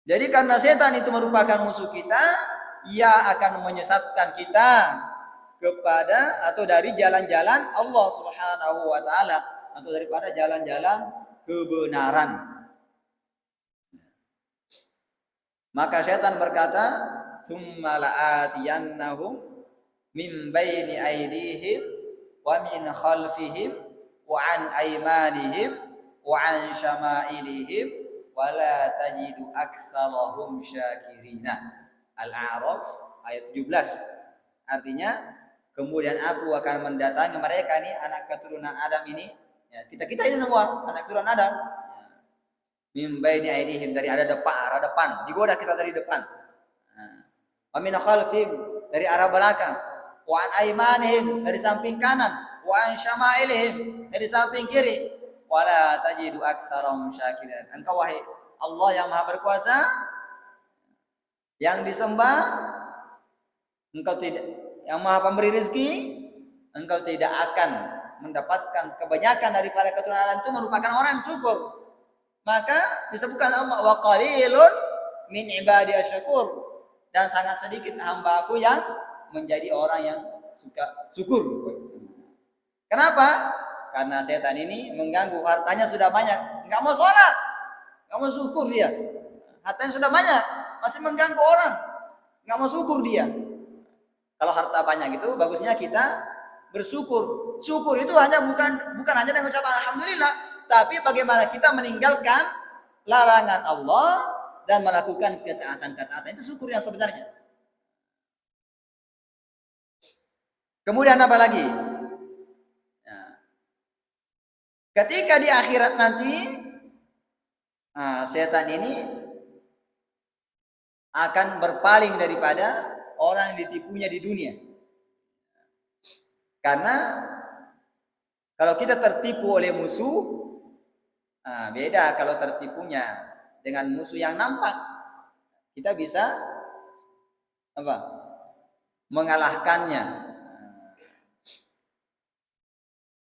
Jadi karena setan itu merupakan musuh kita, ia akan menyesatkan kita kepada atau dari jalan-jalan Allah Subhanahu wa taala atau daripada jalan-jalan kebenaran. Maka setan berkata, "Tsumma la'atiyannahum min baini aydihim wa min khalfihim wa an aymanihim wa an syama'ilihim wa la tajidu aktsarahum syakirina." Al-A'raf ayat 17. Artinya, kemudian aku akan mendatangi mereka nih, anak keturunan Adam ini, ya, kita ini semua anak keturunan Adam. Min baini aydihim, dari arah depan, digoda kita dari depan. Wa min khalfihim, dari arah belakang. Wa an aymanihim, dari samping kanan. Wa an syama'ilihim, dari samping kiri. Wa la tajidu aktsarahum syakirin. Engkau wahai Allah yang Maha Berkuasa, yang disembah, engkau tidak, yang Maha Pemberi rezeki, engkau tidak akan mendapatkan kebanyakan daripada keturunan Adam itu merupakan orang yang syukur. Maka disebutkan Allah, wa qalilun min ibadi asyakur, dan sangat sedikit hamba-Aku yang menjadi orang yang suka syukur. Kenapa? Karena setan ini mengganggu, hartanya sudah banyak, nggak mau sholat, nggak mau syukur dia. Hartanya sudah banyak, masih mengganggu orang, nggak mau syukur dia. Kalau harta banyak itu bagusnya kita bersyukur. Syukur itu bukan hanya dengan ucapan alhamdulillah, tapi bagaimana kita meninggalkan larangan Allah dan melakukan ketaatan-ketaatan, itu syukur yang sebenarnya. Kemudian apa lagi? Ketika di akhirat nanti, setan ini akan berpaling daripada orang yang ditipunya di dunia. Karena kalau kita tertipu oleh musuh, beda kalau tertipunya dengan musuh yang nampak. Kita bisa mengalahkannya.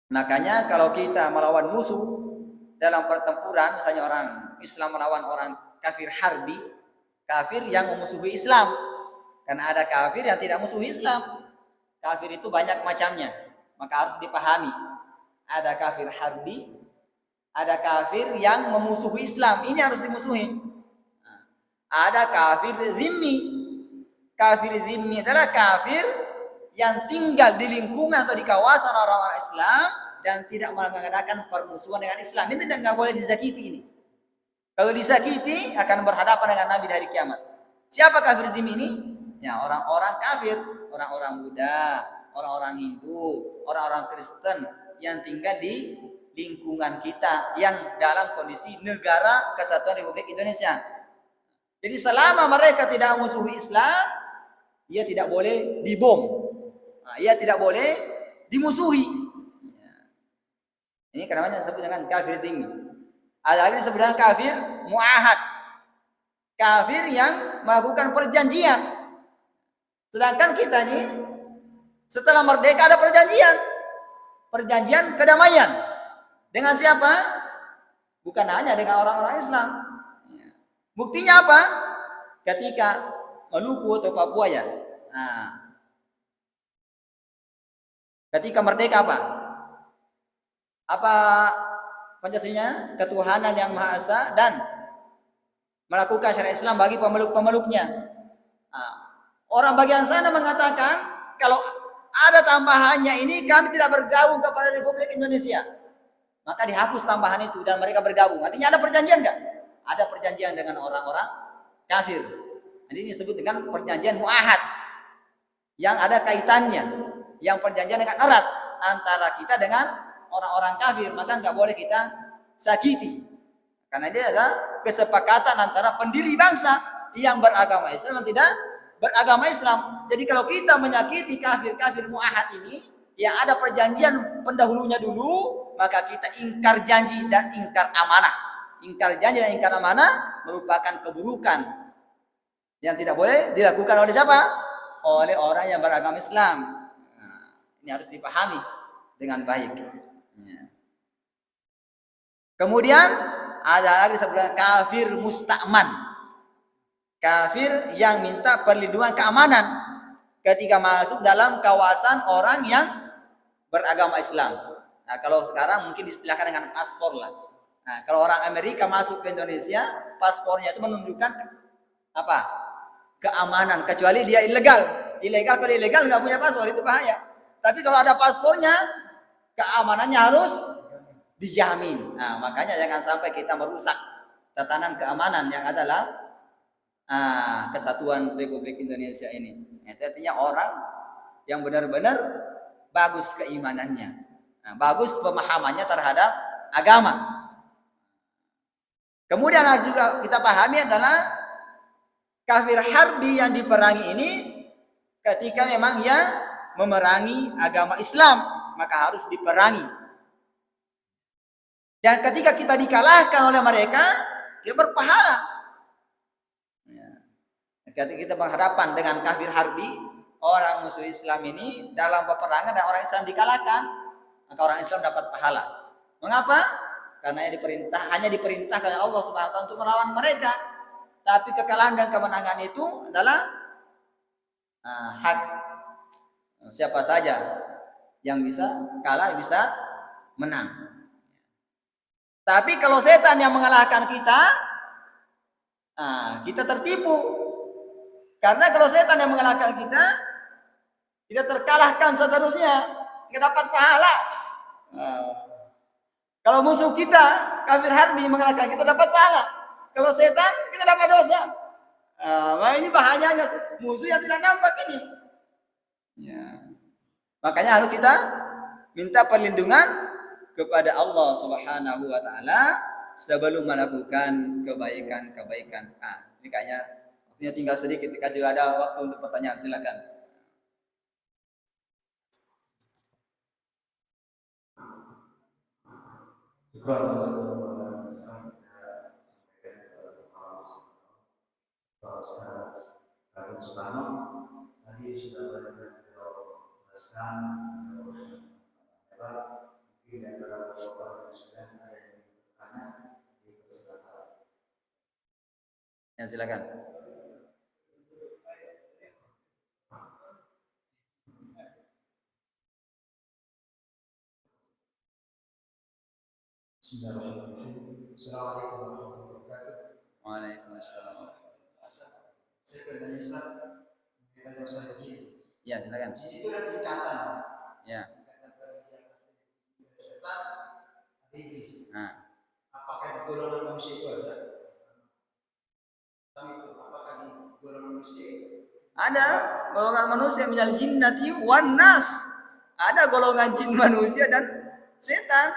Makanya kalau kita melawan musuh dalam pertempuran, misalnya orang Islam melawan orang kafir harbi, kafir yang memusuhi Islam. Karena ada kafir yang tidak musuhi Islam. Kafir itu banyak macamnya, maka harus dipahami. Ada kafir harbi, ada kafir yang memusuhi Islam. Ini harus dimusuhi. Ada kafir zimmi. Kafir zimmi adalah kafir yang tinggal di lingkungan atau di kawasan orang-orang Islam dan tidak mengadakan permusuhan dengan Islam. Ini tidak boleh disakiti ini. Kalau disakiti akan berhadapan dengan Nabi di hari kiamat. Siapa kafir zimmi ini? Ya, orang-orang kafir, orang-orang Buddha, orang-orang Hindu, orang-orang Kristen yang tinggal di lingkungan kita yang dalam kondisi negara kesatuan Republik Indonesia. Jadi selama mereka tidak musuhi Islam, ia tidak boleh dibom, ia tidak boleh dimusuhi. Ini kenapa disebut dengan kafir zimmi. Ada lagi disebut dengan kafir muahad, kafir yang melakukan perjanjian. Sedangkan kita nih setelah merdeka ada perjanjian. perjanjian kedamaian. Dengan siapa? Bukan hanya dengan orang-orang Islam. Buktinya apa? Ketika Maluku atau Papua ya. Nah, ketika merdeka apa? Apa Pancasila? Ketuhanan yang Maha Esa dan melakukan syariat Islam bagi pemeluk-pemeluknya. Nah, orang bagian sana mengatakan kalau ada tambahannya ini kami tidak bergabung kepada Republik Indonesia. Maka dihapus tambahan itu dan mereka bergabung. Artinya ada perjanjian enggak? Ada perjanjian dengan orang-orang kafir. Jadi ini disebut dengan perjanjian muahad yang ada kaitannya, yang perjanjian dengan erat antara kita dengan orang-orang kafir. Maka nggak boleh kita sakiti, karena dia adalah kesepakatan antara pendiri bangsa yang beragama Islam dan tidak beragama Islam. Jadi kalau kita menyakiti kafir-kafir muahad ini, yang ada perjanjian pendahulunya dulu, maka kita ingkar janji dan ingkar amanah. Ingkar janji dan ingkar amanah merupakan keburukan yang tidak boleh dilakukan oleh siapa? Oleh orang yang beragama Islam. Nah, ini harus dipahami dengan baik. Kemudian ada lagi disebutkan kafir musta'man. Kafir yang minta perlindungan keamanan ketika masuk dalam kawasan orang yang beragama Islam. Nah, kalau sekarang mungkin diistilahkan dengan paspor lah. Nah, kalau orang Amerika masuk ke Indonesia, paspornya itu menunjukkan apa? Keamanan, kecuali dia ilegal. Ilegal, kalau ilegal nggak punya paspor itu bahaya. Tapi kalau ada paspornya, keamanannya harus dijamin. Nah, makanya jangan sampai kita merusak tatanan keamanan yang adalah kesatuan Republik Indonesia ini. Itu artinya orang yang benar-benar bagus keimanannya, bagus pemahamannya terhadap agama. Kemudian harus juga kita pahami adalah kafir harbi yang diperangi ini ketika memang ia memerangi agama Islam, maka harus diperangi. Dan ketika kita dikalahkan oleh mereka, dia berpahala. Ketika kita berhadapan dengan kafir harbi, orang musuh Islam ini dalam peperangan dan orang Islam dikalahkan, maka orang Islam dapat pahala. Mengapa? Karena hanya diperintahkan oleh Allah Subhanahu wa taala untuk melawan mereka. Tapi kekalahan dan kemenangan itu adalah hak siapa saja yang bisa kalah, bisa menang. Tapi kalau setan yang mengalahkan kita, kita tertipu. Karena kalau setan yang mengalahkan kita terkalahkan seterusnya, kita dapat pahala. Kalau musuh kita, kafir harbi mengalahkan kita dapat pahala. Kalau setan, kita dapat dosa. Ini bahayanya musuh yang tidak nampak ini. Ya. Makanya harus kita minta perlindungan kepada Allah Subhanahu wa taala sebelum melakukan kebaikan-kebaikan. Ini kayaknya waktunya tinggal sedikit, dikasih ada waktu untuk pertanyaan, silakan. Pak Soekarno tadi sudah banyak jelaskan mungkin di antara beberapa presiden ada yang bertanya, dipersilakan. Ya, silakan. Bismillahirrahmanirrahim. Assalamualaikum warahmatullahi wabarakatuh. Waalaikumsalam. Saya bertanya Ustaz, mengenai masalah jin. Ya, silakan. Jin itu ada tingkatan. Ya. Tingkatan dari di atas setan, ada iblis. Apakah di golongan manusia itu ada? Apakah di golongan manusia? Ada golongan manusia minal jinnati wan nas. Ada golongan jin manusia dan setan.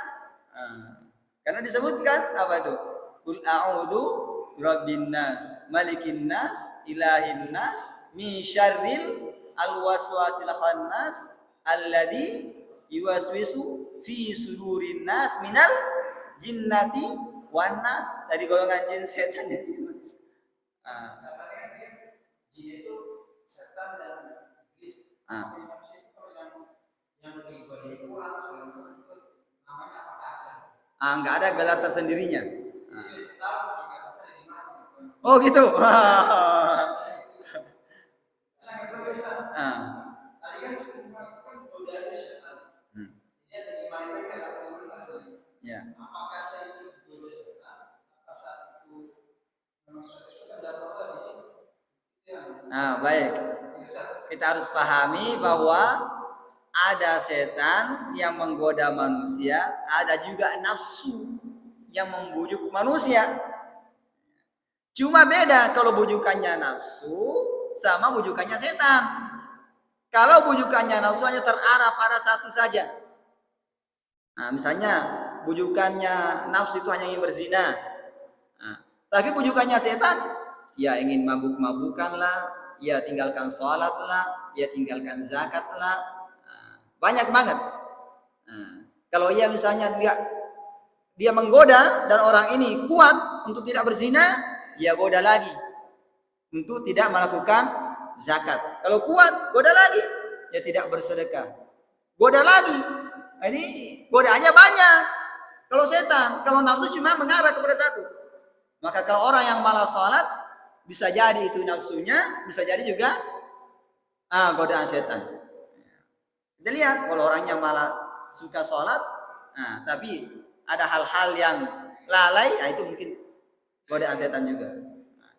Karena disebutkan apa itu? Qul a'udzu birabbin nas, malikin nas, ilahin nas, min syarril alwaswasil khannas alladzi yuwaswisu fi sudurin nas minal jinnati wan nas. Dari golongan jin setan. Jin itu setan dan iblis. Yang lebih kurang segala Nggak ada gelar tersendirinya. Oh gitu. Sangat bagus. Tadi kan semua itu kan godaan setan. Jadi ada iman itu kita turun kan. Ya. Apakah saya itu digoda setan? Apakah saat itu memang setan itu kan dapat di situ? Baik. Kita harus pahami bahwa ada setan yang menggoda manusia, ada juga nafsu yang membujuk manusia. Cuma beda kalau bujukannya nafsu sama bujukannya setan. Kalau bujukannya nafsu hanya terarah pada satu saja. Misalnya bujukannya nafsu itu hanya ingin berzina. Tapi bujukannya setan, ya ingin mabuk-mabukan lah, ya tinggalkan sholat lah, ya tinggalkan zakat lah. Banyak banget. Kalau ia misalnya dia menggoda dan orang ini kuat untuk tidak berzina, ia goda lagi untuk tidak melakukan zakat. Kalau kuat, goda lagi, ya tidak bersedekah. Goda lagi. Ini godaannya banyak. Kalau setan, kalau nafsu cuma mengarah kepada satu. Maka kalau orang yang malas sholat, bisa jadi itu nafsunya, bisa jadi juga godaan setan. Kita lihat kalau orangnya malah suka sholat, tapi ada hal-hal yang lalai, itu mungkin godaan setan juga.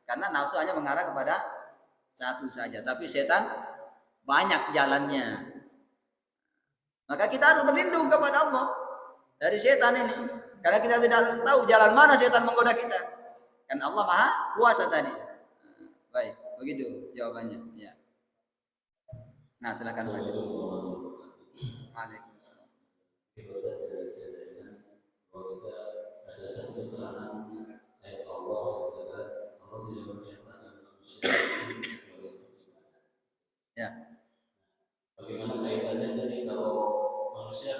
Karena nafsu hanya mengarah kepada satu saja, tapi setan banyak jalannya. Maka kita harus berlindung kepada Allah dari setan ini, karena kita tidak tahu jalan mana setan menggoda kita. Kan Allah Maha Kuasa tadi. Baik, begitu jawabannya. Ya. Nah, silakan Pak. Waalaikumsalam. Ya. Bagaimana kaitannya dari kalau manusia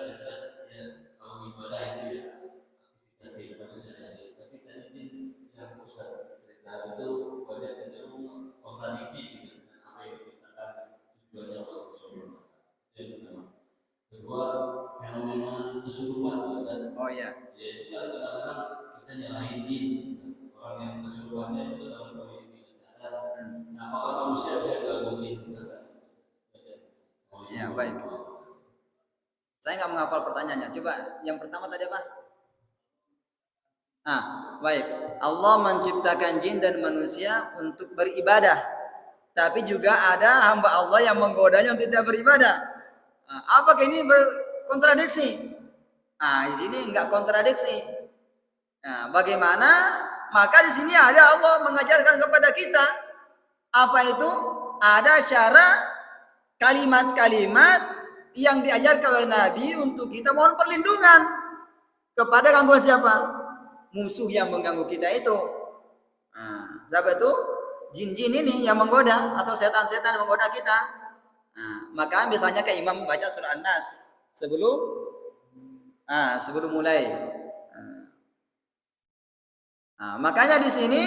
kalau ibadah itu ya aktivitas kehidupan sehari-hari, tapi tadi yang Ustaz cerita itu banyak cenderung kontradiksi gitu dengan apa yang diciptakan tujuannya Allah Subhanahu wa Ta'ala. Yang pertama. Kedua, fenomena kesurupan Ustaz. Oh ya. Yaitu kan kadang-kadang kita nyalahin din, orang yang kesurupannya itu dalam kondisi tidak sadar. Nah, apakah manusia bisa gabung din? Ya, baik. Saya nggak menghafal pertanyaannya. Coba yang pertama tadi apa? Baik. Allah menciptakan jin dan manusia untuk beribadah. Tapi juga ada hamba Allah yang menggodanya untuk tidak beribadah. Apakah ini berkontradiksi? Di sini enggak kontradiksi. Bagaimana? Maka di sini ada Allah mengajarkan kepada kita apa itu? Ada cara kalimat-kalimat yang diajarkan oleh Nabi untuk kita mohon perlindungan kepada gangguan siapa? Musuh yang mengganggu kita itu. Siapa itu? Jin-jin ini yang menggoda atau setan-setan yang menggoda kita. Maka biasanya kayak imam baca surah An-Nas sebelum mulai. Makanya di sini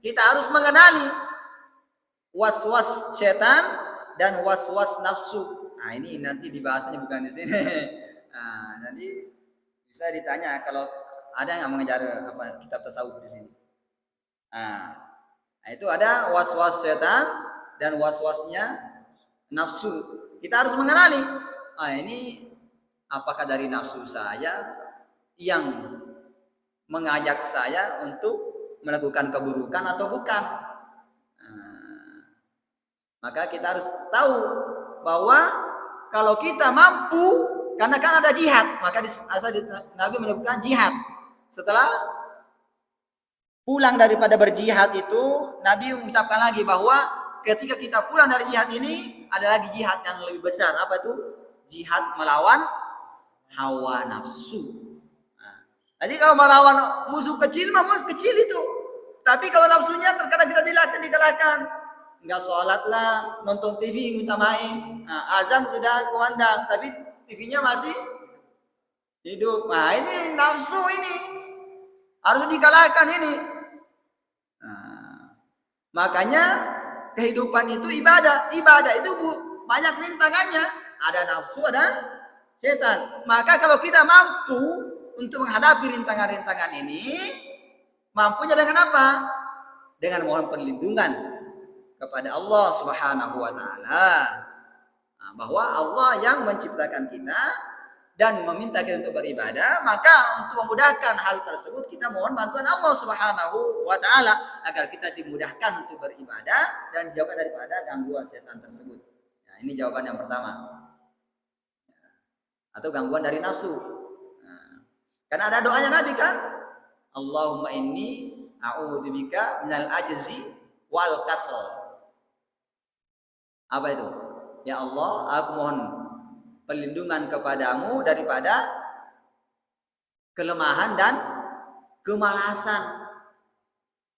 kita harus mengenali was-was setan dan was-was nafsu. Ini nanti dibahasnya bukan di sini. Nanti bisa ditanya kalau ada yang mengejar kitab tasawuf di sini. Itu ada was-was setan dan was-wasnya nafsu. Kita harus mengenali. Ini apakah dari nafsu saya yang mengajak saya untuk melakukan keburukan atau bukan? Maka kita harus tahu bahwa kalau kita mampu, karena kan ada jihad, maka Nabi menyebutkan jihad. Setelah pulang daripada berjihad itu, Nabi mengucapkan lagi bahwa ketika kita pulang dari jihad ini, ada lagi jihad yang lebih besar. Apa itu? Jihad melawan hawa nafsu. Jadi kalau melawan musuh kecil, musuh kecil itu. Tapi kalau nafsunya terkadang kita dikalahkan. Enggak sholat lah, nonton TV minta main. Azan sudah kumandang, tapi TV-nya masih hidup. Ini nafsu ini harus dikalahkan ini. Makanya kehidupan itu ibadah. Ibadah itu banyak rintangannya. Ada nafsu, ada setan. Maka kalau kita mampu untuk menghadapi rintangan-rintangan ini, mampunya dengan apa? Dengan mohon perlindungan kepada Allah Subhanahu wa taala. Nah, bahwa Allah yang menciptakan kita dan meminta kita untuk beribadah, maka untuk memudahkan hal tersebut kita mohon bantuan Allah Subhanahu wa taala agar kita dimudahkan untuk beribadah dan dijauhkan daripada gangguan setan tersebut. Nah, ini jawaban yang pertama. Atau gangguan dari nafsu. Nah, karena ada doanya Nabi kan? Allahumma inni a'udzubika minal ajzi wal kasal. Apa itu? Ya Allah, aku mohon perlindungan kepadamu daripada kelemahan dan kemalasan.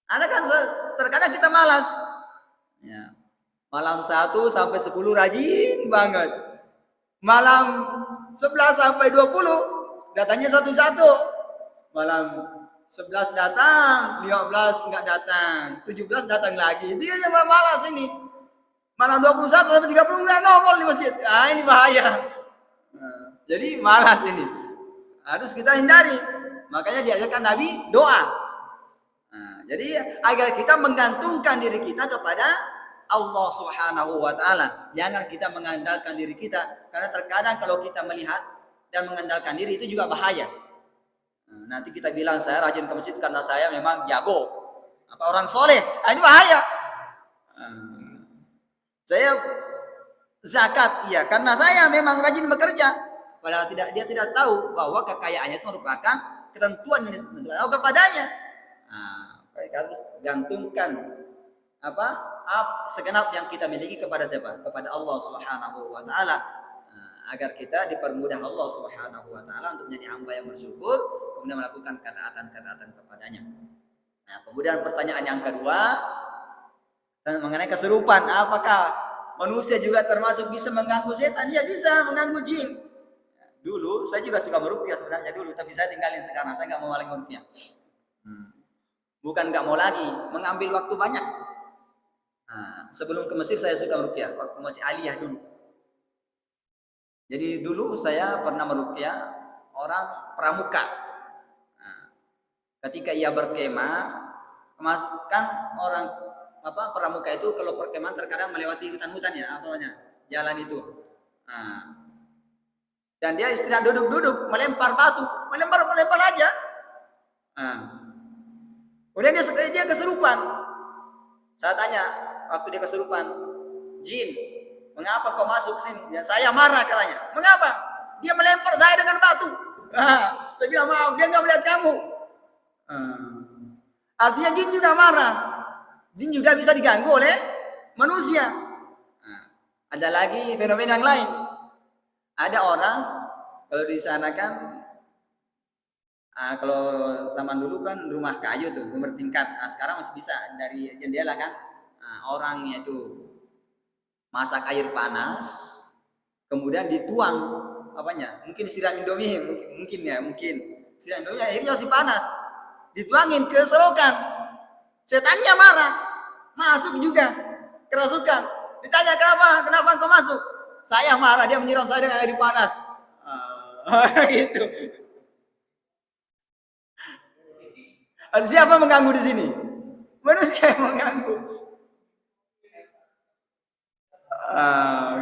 Ada kan terkadang kita malas. Ya. Malam 1 sampai 10 rajin banget. Malam 11 sampai 20 datangnya satu-satu. Malam 11 datang, 15 enggak datang, 17 datang lagi. Dia malas ini. Malam 21 sampai 30 enggak nongol di masjid. Ah, ini bahaya. Jadi malas ini. Harus kita hindari. Makanya diajarkan Nabi doa. Nah, jadi agar kita menggantungkan diri kita kepada Allah Subhanahu wa taala. Jangan kita mengandalkan diri kita, karena terkadang kalau kita melihat dan mengandalkan diri itu juga bahaya. Nah, nanti kita bilang saya rajin ke masjid karena saya memang jago. Apa orang soleh? Nah, ini bahaya. Saya zakat, iya, karena saya memang rajin bekerja. Padahal dia tidak tahu bahwa kekayaannya itu merupakan ketentuan Allah kepadanya. Nah, kita harus gantungkan segenap yang kita miliki kepada siapa? Kepada Allah Subhanahu wa taala. Agar kita dipermudah Allah Subhanahu wa taala untuk menjadi hamba yang bersyukur, kemudian melakukan ketaatan kepadanya. Nah, kemudian pertanyaan yang kedua mengenai keserupan, apakah manusia juga termasuk bisa mengganggu setan? Iya, bisa mengganggu jin. Dulu saya juga suka meruqyah sebenarnya dulu, tapi saya tinggalin sekarang. Saya nggak mau lagi meruqyah. Bukan nggak mau lagi, mengambil waktu banyak. Nah, sebelum ke Mesir saya suka meruqyah waktu masih aliyah dulu. Jadi dulu saya pernah meruqyah orang pramuka. Nah, ketika ia berkemah, kan orang pramuka itu kalau perkemahan terkadang melewati hutan-hutan ya, jalan itu. Nah, dan dia istirahat duduk-duduk, melempar batu, melempar aja. Nah, kemudian dia kesurupan. Saya tanya waktu dia kesurupan, jin, mengapa kau masuk sini? Ya, saya marah katanya. Mengapa? Dia melempar saya dengan batu. Saya bilang maaf, dia nggak melihat kamu. Artinya jin juga marah. Jin juga bisa diganggu oleh manusia. Ada lagi fenomena yang lain. Ada orang kalau di sana kan, kalau zaman dulu kan rumah kayu tuh bertingkat. Nah, sekarang masih bisa dari jendela kan. Orangnya itu masak air panas, kemudian dituang mungkin siram Indomie, mungkin siram Indomie airnya masih panas, dituangin ke selokan. Setannya marah, masuk juga, kerasukan. Ditanya kenapa kau masuk? Saya marah, dia menyiram saya dengan air panas. Gitu. Siapa mengganggu di sini? Manusia yang mengganggu.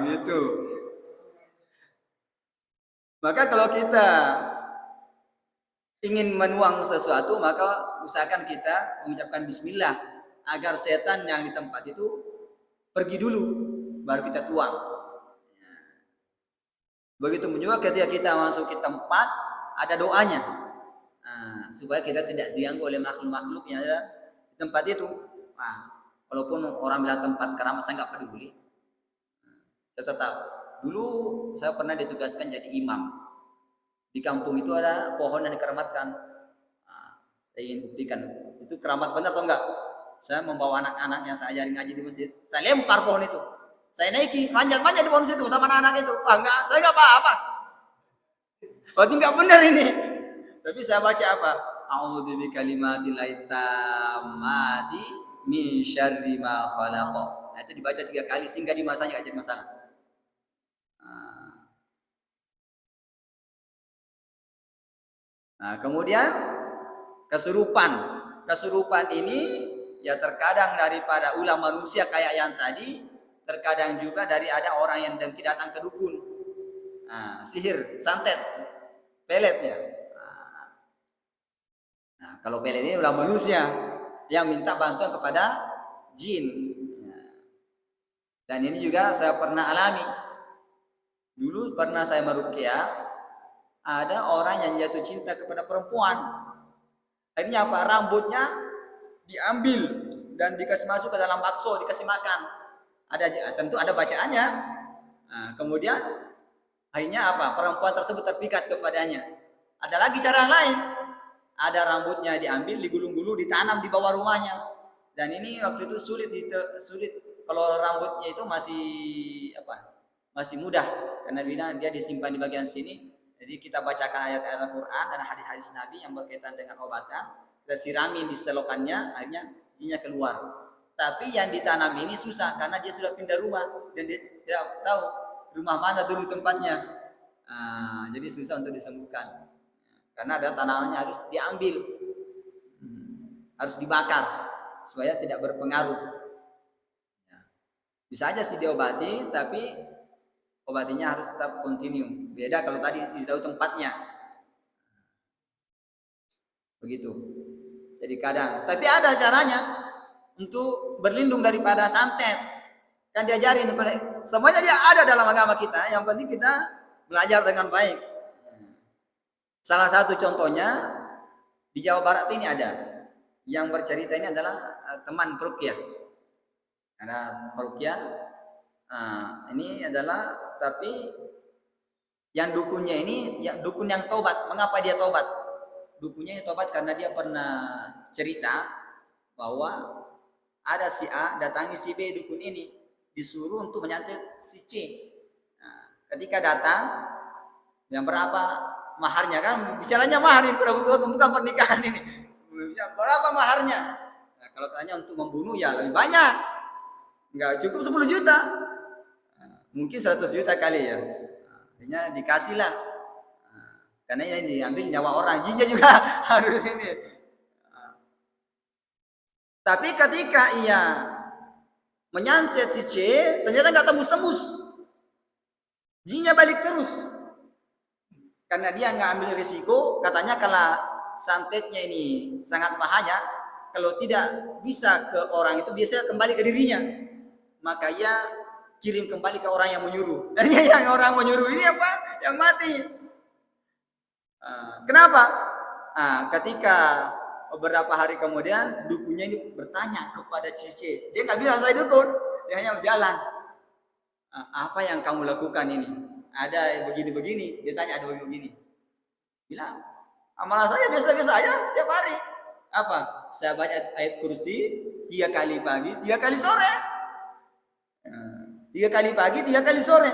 Gitu. Maka kalau kita ingin menuang sesuatu, maka usahakan kita mengucapkan bismillah agar setan yang di tempat itu pergi dulu, baru kita tuang. Begitu juga ketika kita masuk ke tempat, ada doanya. Supaya kita tidak diganggu oleh makhluk-makhluk yang ada di tempat itu. Walaupun orang bilang tempat keramat, saya nggak peduli. Tetap. Dulu saya pernah ditugaskan jadi imam. Di kampung itu ada pohon yang dikeramatkan. Saya ingin buktikan itu keramat benar atau enggak. Saya membawa anak-anak yang saya ajarin ngaji di masjid. Saya lempar pohon itu. Saya naiki, manjat-manjat di pohon situ sama anak-anak itu. Enggak, saya enggak apa-apa. Berarti enggak benar ini. Tapi saya baca apa? A'udzu bikalimatillahi tammati min syarri ma khalaq. Nah, itu dibaca 3 kali sehingga di masanya enggak jadi masalah. Nah, kemudian kesurupan. Kesurupan ini ya terkadang daripada ulah manusia kayak yang tadi, terkadang juga dari ada orang yang dengki datang ke dukun. Nah, sihir, santet, pelet ya. Nah, kalau pelet ini ulah manusia yang minta bantuan kepada jin. Dan ini juga saya pernah alami. Dulu pernah saya meruqyah, ada orang yang jatuh cinta kepada perempuan. Akhirnya apa? Rambutnya diambil dan dikasih masuk ke dalam bakso, dikasih makan. Tentu ada bacaannya. Nah, kemudian akhirnya apa? Perempuan tersebut terpikat kepadanya. Ada lagi cara lain. Ada rambutnya diambil, digulung-gulung, ditanam di bawah rumahnya. Dan ini waktu itu sulit kalau rambutnya itu masih mudah, karena dia disimpan di bagian sini. Jadi kita bacakan ayat-ayat Al-Quran dan hadis-hadis Nabi yang berkaitan dengan obatan, kita sirami di selokannya, akhirnya jinnya keluar. Tapi yang ditanam ini susah karena dia sudah pindah rumah dan dia tidak tahu rumah mana dulu tempatnya. Jadi susah untuk disembuhkan karena ada tanamannya harus diambil, harus dibakar supaya tidak berpengaruh. Bisa aja sih diobati, tapi obatinya harus tetap kontinu. Beda kalau tadi tahu tempatnya. Begitu. Jadi kadang, tapi ada caranya untuk berlindung daripada santet. Kan diajarin, semuanya dia ada dalam agama kita. Yang penting kita belajar dengan baik. Salah satu contohnya di Jawa Barat ini ada. Yang bercerita ini adalah teman peruqyah. Karena peruqyah ini adalah, tapi yang dukunnya ini dukun yang tobat. Mengapa dia tobat? Dukunnya ini tobat karena dia pernah cerita bahwa ada si A datangi si B dukun ini, disuruh untuk menyantet si C. Nah, ketika datang, yang berapa maharnya, kan bicaranya mahar ini, bukan pernikahan ini. Berapa maharnya? Nah, kalau tanya untuk membunuh ya lebih banyak. Enggak cukup 10 juta. Mungkin 100 juta kali ya. Artinya dikasih lah. Karena ini diambil nyawa orang. Jinnya juga harus ini. Tapi ketika ia menyantet si C, ternyata nggak tembus-tembus. Jinnya balik terus. Karena dia nggak ambil risiko. Katanya kalau santetnya ini sangat bahaya, kalau tidak bisa ke orang itu, biasanya kembali ke dirinya. Maka ia kirim kembali ke orang yang menyuruh. Dan yang orang menyuruh ini apa? Yang mati. Kenapa? Ketika beberapa hari kemudian dukunnya ini bertanya kepada Cici. Dia nggak bilang saya dukun, dia hanya berjalan. Apa yang kamu lakukan ini? Ada begini-begini. Dia tanya ada begini. Bilang, amalan saya biasa-biasa aja tiap hari. Apa? Saya baca ayat kursi 3 kali pagi, 3 kali sore. 3 kali pagi, 3 kali sore.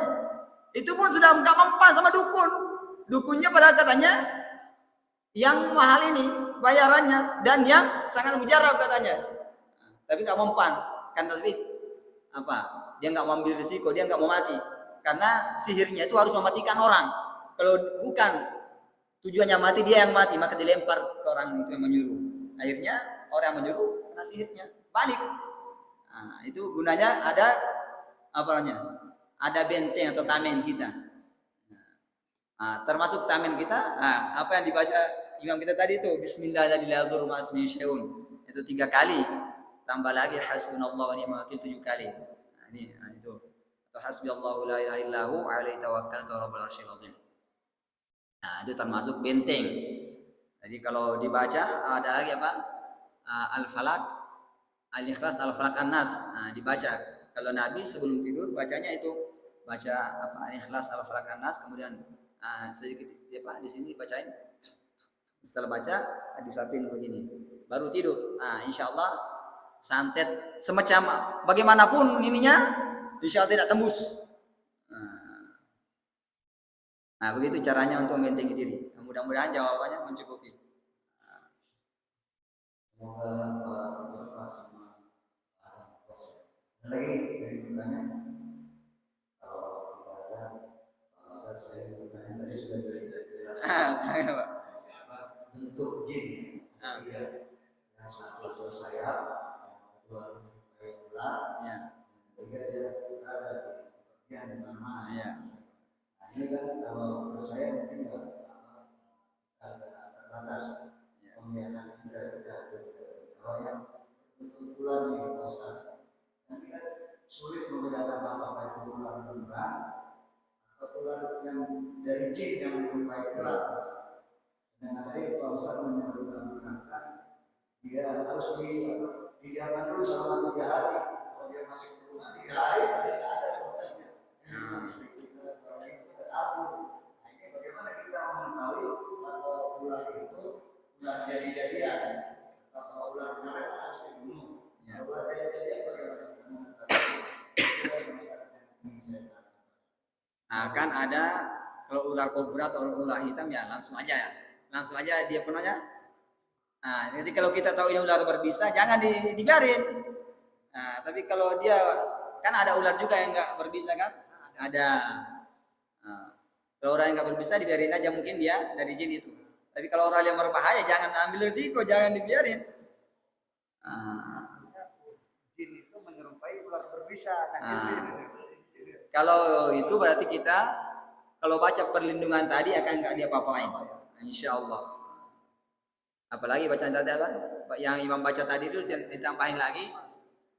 Itu pun sudah nggak mempan sama dukun. Dukunnya pada katanya yang mahal ini bayarannya dan yang sangat mujarab katanya. Tapi nggak mempan. Kan tapi apa? Dia nggak mau ambil risiko, dia nggak mau mati. Karena sihirnya itu harus mematikan orang. Kalau bukan tujuannya mati, dia yang mati, maka dilempar ke orang itu yang menyuruh. Akhirnya orang yang menyuruh kena sihirnya balik. Nah, itu gunanya ada apa namanya? Ada benteng atau tamen kita. Termasuk tamen kita, apa yang dibaca imam kita tadi itu Bismillahirrahmanirrahim. Itu 3 kali. Tambah lagi hasbunallahu wa ni'mal wakil 7 kali. Itu. Atau hasbiyallahu la ilaha illahu alaihi tawakkaltu rabbul arsyil azim. Itu termasuk benteng. Jadi kalau dibaca ada lagi apa? Al-Falaq, Al-Ikhlas, Al-Falaq, An-Nas. Dibaca. Kalau Nabi sebelum tidur bacanya itu baca apa? Al-Ikhlas, Al-Falaq, An-Nas, kemudian sedikit apa di sini dibacain. Setelah baca diusapin begini. Baru tidur. Insyaallah santet semacam bagaimanapun ininya insyaallah tidak tembus. Begitu caranya untuk membentengi diri. Mudah-mudahan jawabannya mencukupi. Semoga Bapak semua lagi dari bertanya. Kalau tidak ada, saya bertanya tadi sudah jelas. Saya Pak. satu bersayap, yang kedua kayak ular, Ya. ketiga dia berada di bagian mana. Ya. Nah ini kan kalau bersayap mungkin ya terbatas penglihatan indera kita. Kalau yang ular nih Ustaz, nanti kan sulit membedakan apakah itu ular beneran atau ular yang dari jin yang menyerupai ular. Sedangkan tadi Pak Ustaz menerangkan dia harus didiamkan dulu selama 3 hari. Kalau dia masih belum 3 hari, tidak ada protesnya. Kalau itu abu. Nah ini bagaimana kita mengetahui kalau ular itu ular jadi-jadian atau kalau ular beneran kan harus dibunuh. Kalau ular jadi-jadian bagaimana kita mengetahui? Nah, kan ada kalau ular kobra atau ular hitam ya langsung aja dia punahnya. Nah, jadi kalau kita tahu ini ular berbisa jangan dibiarin. Nah, tapi kalau dia kan ada ular juga yang nggak berbisa kan? Ada. Nah, kalau orang yang nggak berbisa dibiarin aja, mungkin dia dari jin itu. Tapi kalau orang yang berbahaya jangan ambil risiko, jangan dibiarin. Jin itu menyerupai ular berbisa. Kalau itu berarti kita kalau baca perlindungan tadi akan nggak dia apa-apain, insya Allah. Apalagi bacaan tadi apa? Yang imam baca tadi itu ditambahin lagi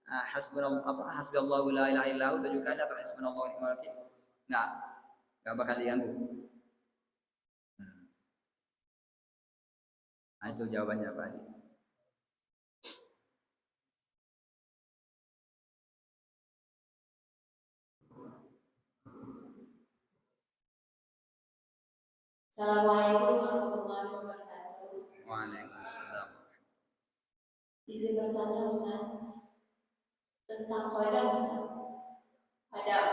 hasbunallahu la ilaha illa hu 7 kali atau hasbunallahu wa ni'mal wakil. Nggak bakal diganggu. Nah, itu jawabannya Pak Haji. Assalamualaikum warahmatullahi wabarakatuh. Waalaikumsalam. Izin bertanya Ustaz tentang qadam Ustaz. Qadam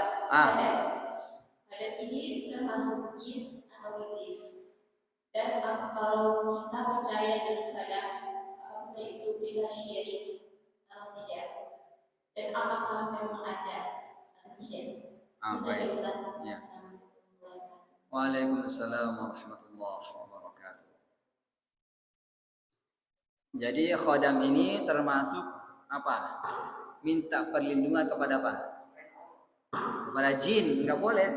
ini termasuk jin atau iblis? Dan kalau kita percaya dengan qadam, apakah itu tidak syirik atau tidak? Dan apakah memang ada atau tidak? Baik. Ustaz. Ya. Waalaikumsalam warahmatullahi wabarakatuh. Jadi khodam ini termasuk apa? Minta perlindungan kepada apa? Kepada jin, nggak boleh.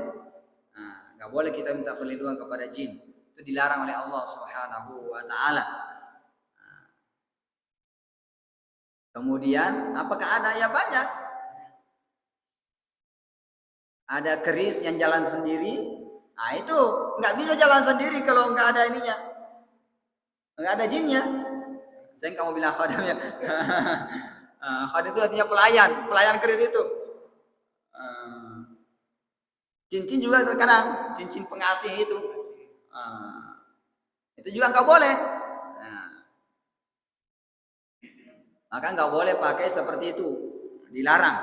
Nah, nggak boleh kita minta perlindungan kepada jin. Itu dilarang oleh Allah Subhanahu wa taala. Nah. Kemudian apakah ada? Ya banyak. Ada keris yang jalan sendiri. Nah itu nggak bisa jalan sendiri kalau nggak ada ininya, nggak ada jinnya. Saya nggak mau bilang khodam ya. Khodam itu artinya pelayan keris itu. Cincin juga sekarang, cincin pengasih itu juga nggak boleh. Maka nggak boleh pakai seperti itu, dilarang.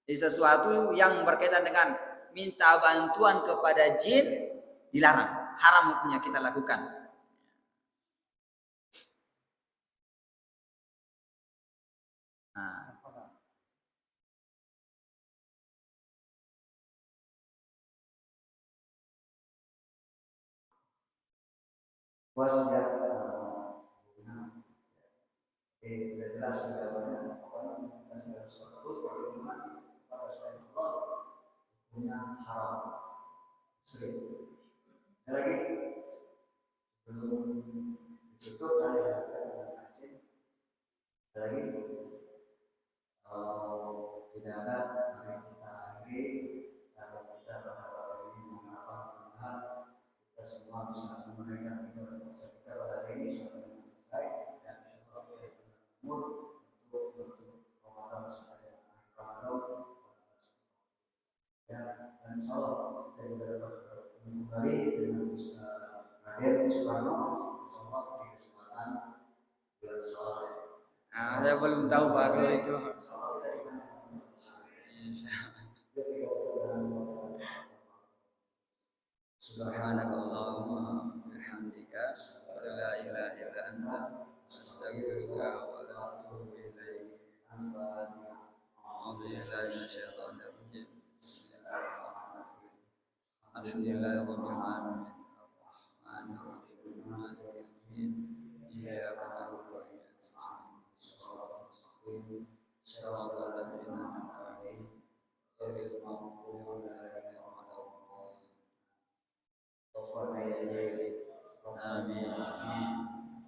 Jadi sesuatu yang berkaitan dengan minta bantuan kepada jin dilarang, haram hukumnya kita lakukan. Tidak jelas jawabannya. Pokoknya sesuatu perlindungan pada selain Allah punya haram. Sering. Ada lagi sebelum ditutup tadi dengan kasih. Ada lagi kalau tidak ada mari kita akhiri. Kalau kita berharap ini mengapa Tuhan kita semua bisa menunaikan ibadah puasa kita pada hari ini sampai selesai dan insyaallah kita umur untuk Ramadan sampai akhir Ramadan. Dan insyaallah kita juga dapat bertemu kembali dengan Ustaz Raden Soekarno insyaallah di kesempatan bulan Syawal. Saya belum tahu Pak kalau itu. Insyaallah kita di mana? Subhanakallahumma bihamdika asyhadu an la ilaha illa anta astaghfiruka wa atubu ilaik. A'udzu billahi minasyaitonir rajim. Bismillahirrahmanirrahim. Alhamdulillahirabbil alamin. Arrahmanir rahim. Maliki yaumiddin. Iyyaka na'budu wa iyyaka صراط الذين أنعمت عليهم غير المغضوب عليهم ولا الضالين. غفرنا يا إلهي آمين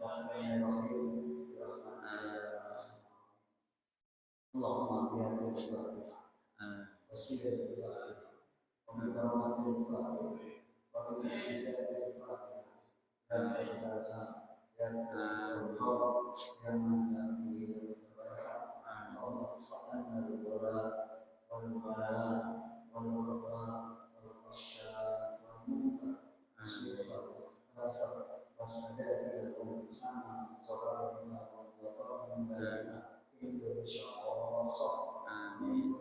غفرنا يا رحيم برحمتك يا أرحم. اللهم بهذه الصلاة وسيلة الفاتحة وبكرامة الفاتحة وبمعجزات الفاتحة dan berjalan dan kesimpulan yang menjadi keberkahan Allah Subhanahu wa taala wal balaa wal wabaa wal fahsya wal munkar bismillah wassadaqi wal hana sallallahu wa ta'ala Indonesia amin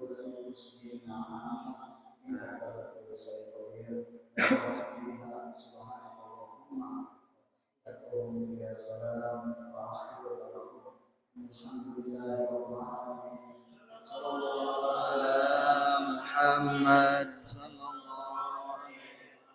muslimin innaka lasayyidur subhanallah Assalamualaikum warahmatullahi wabarakatuh. Alhamdulillahirabbil alamin. Sallallahu ala Muhammad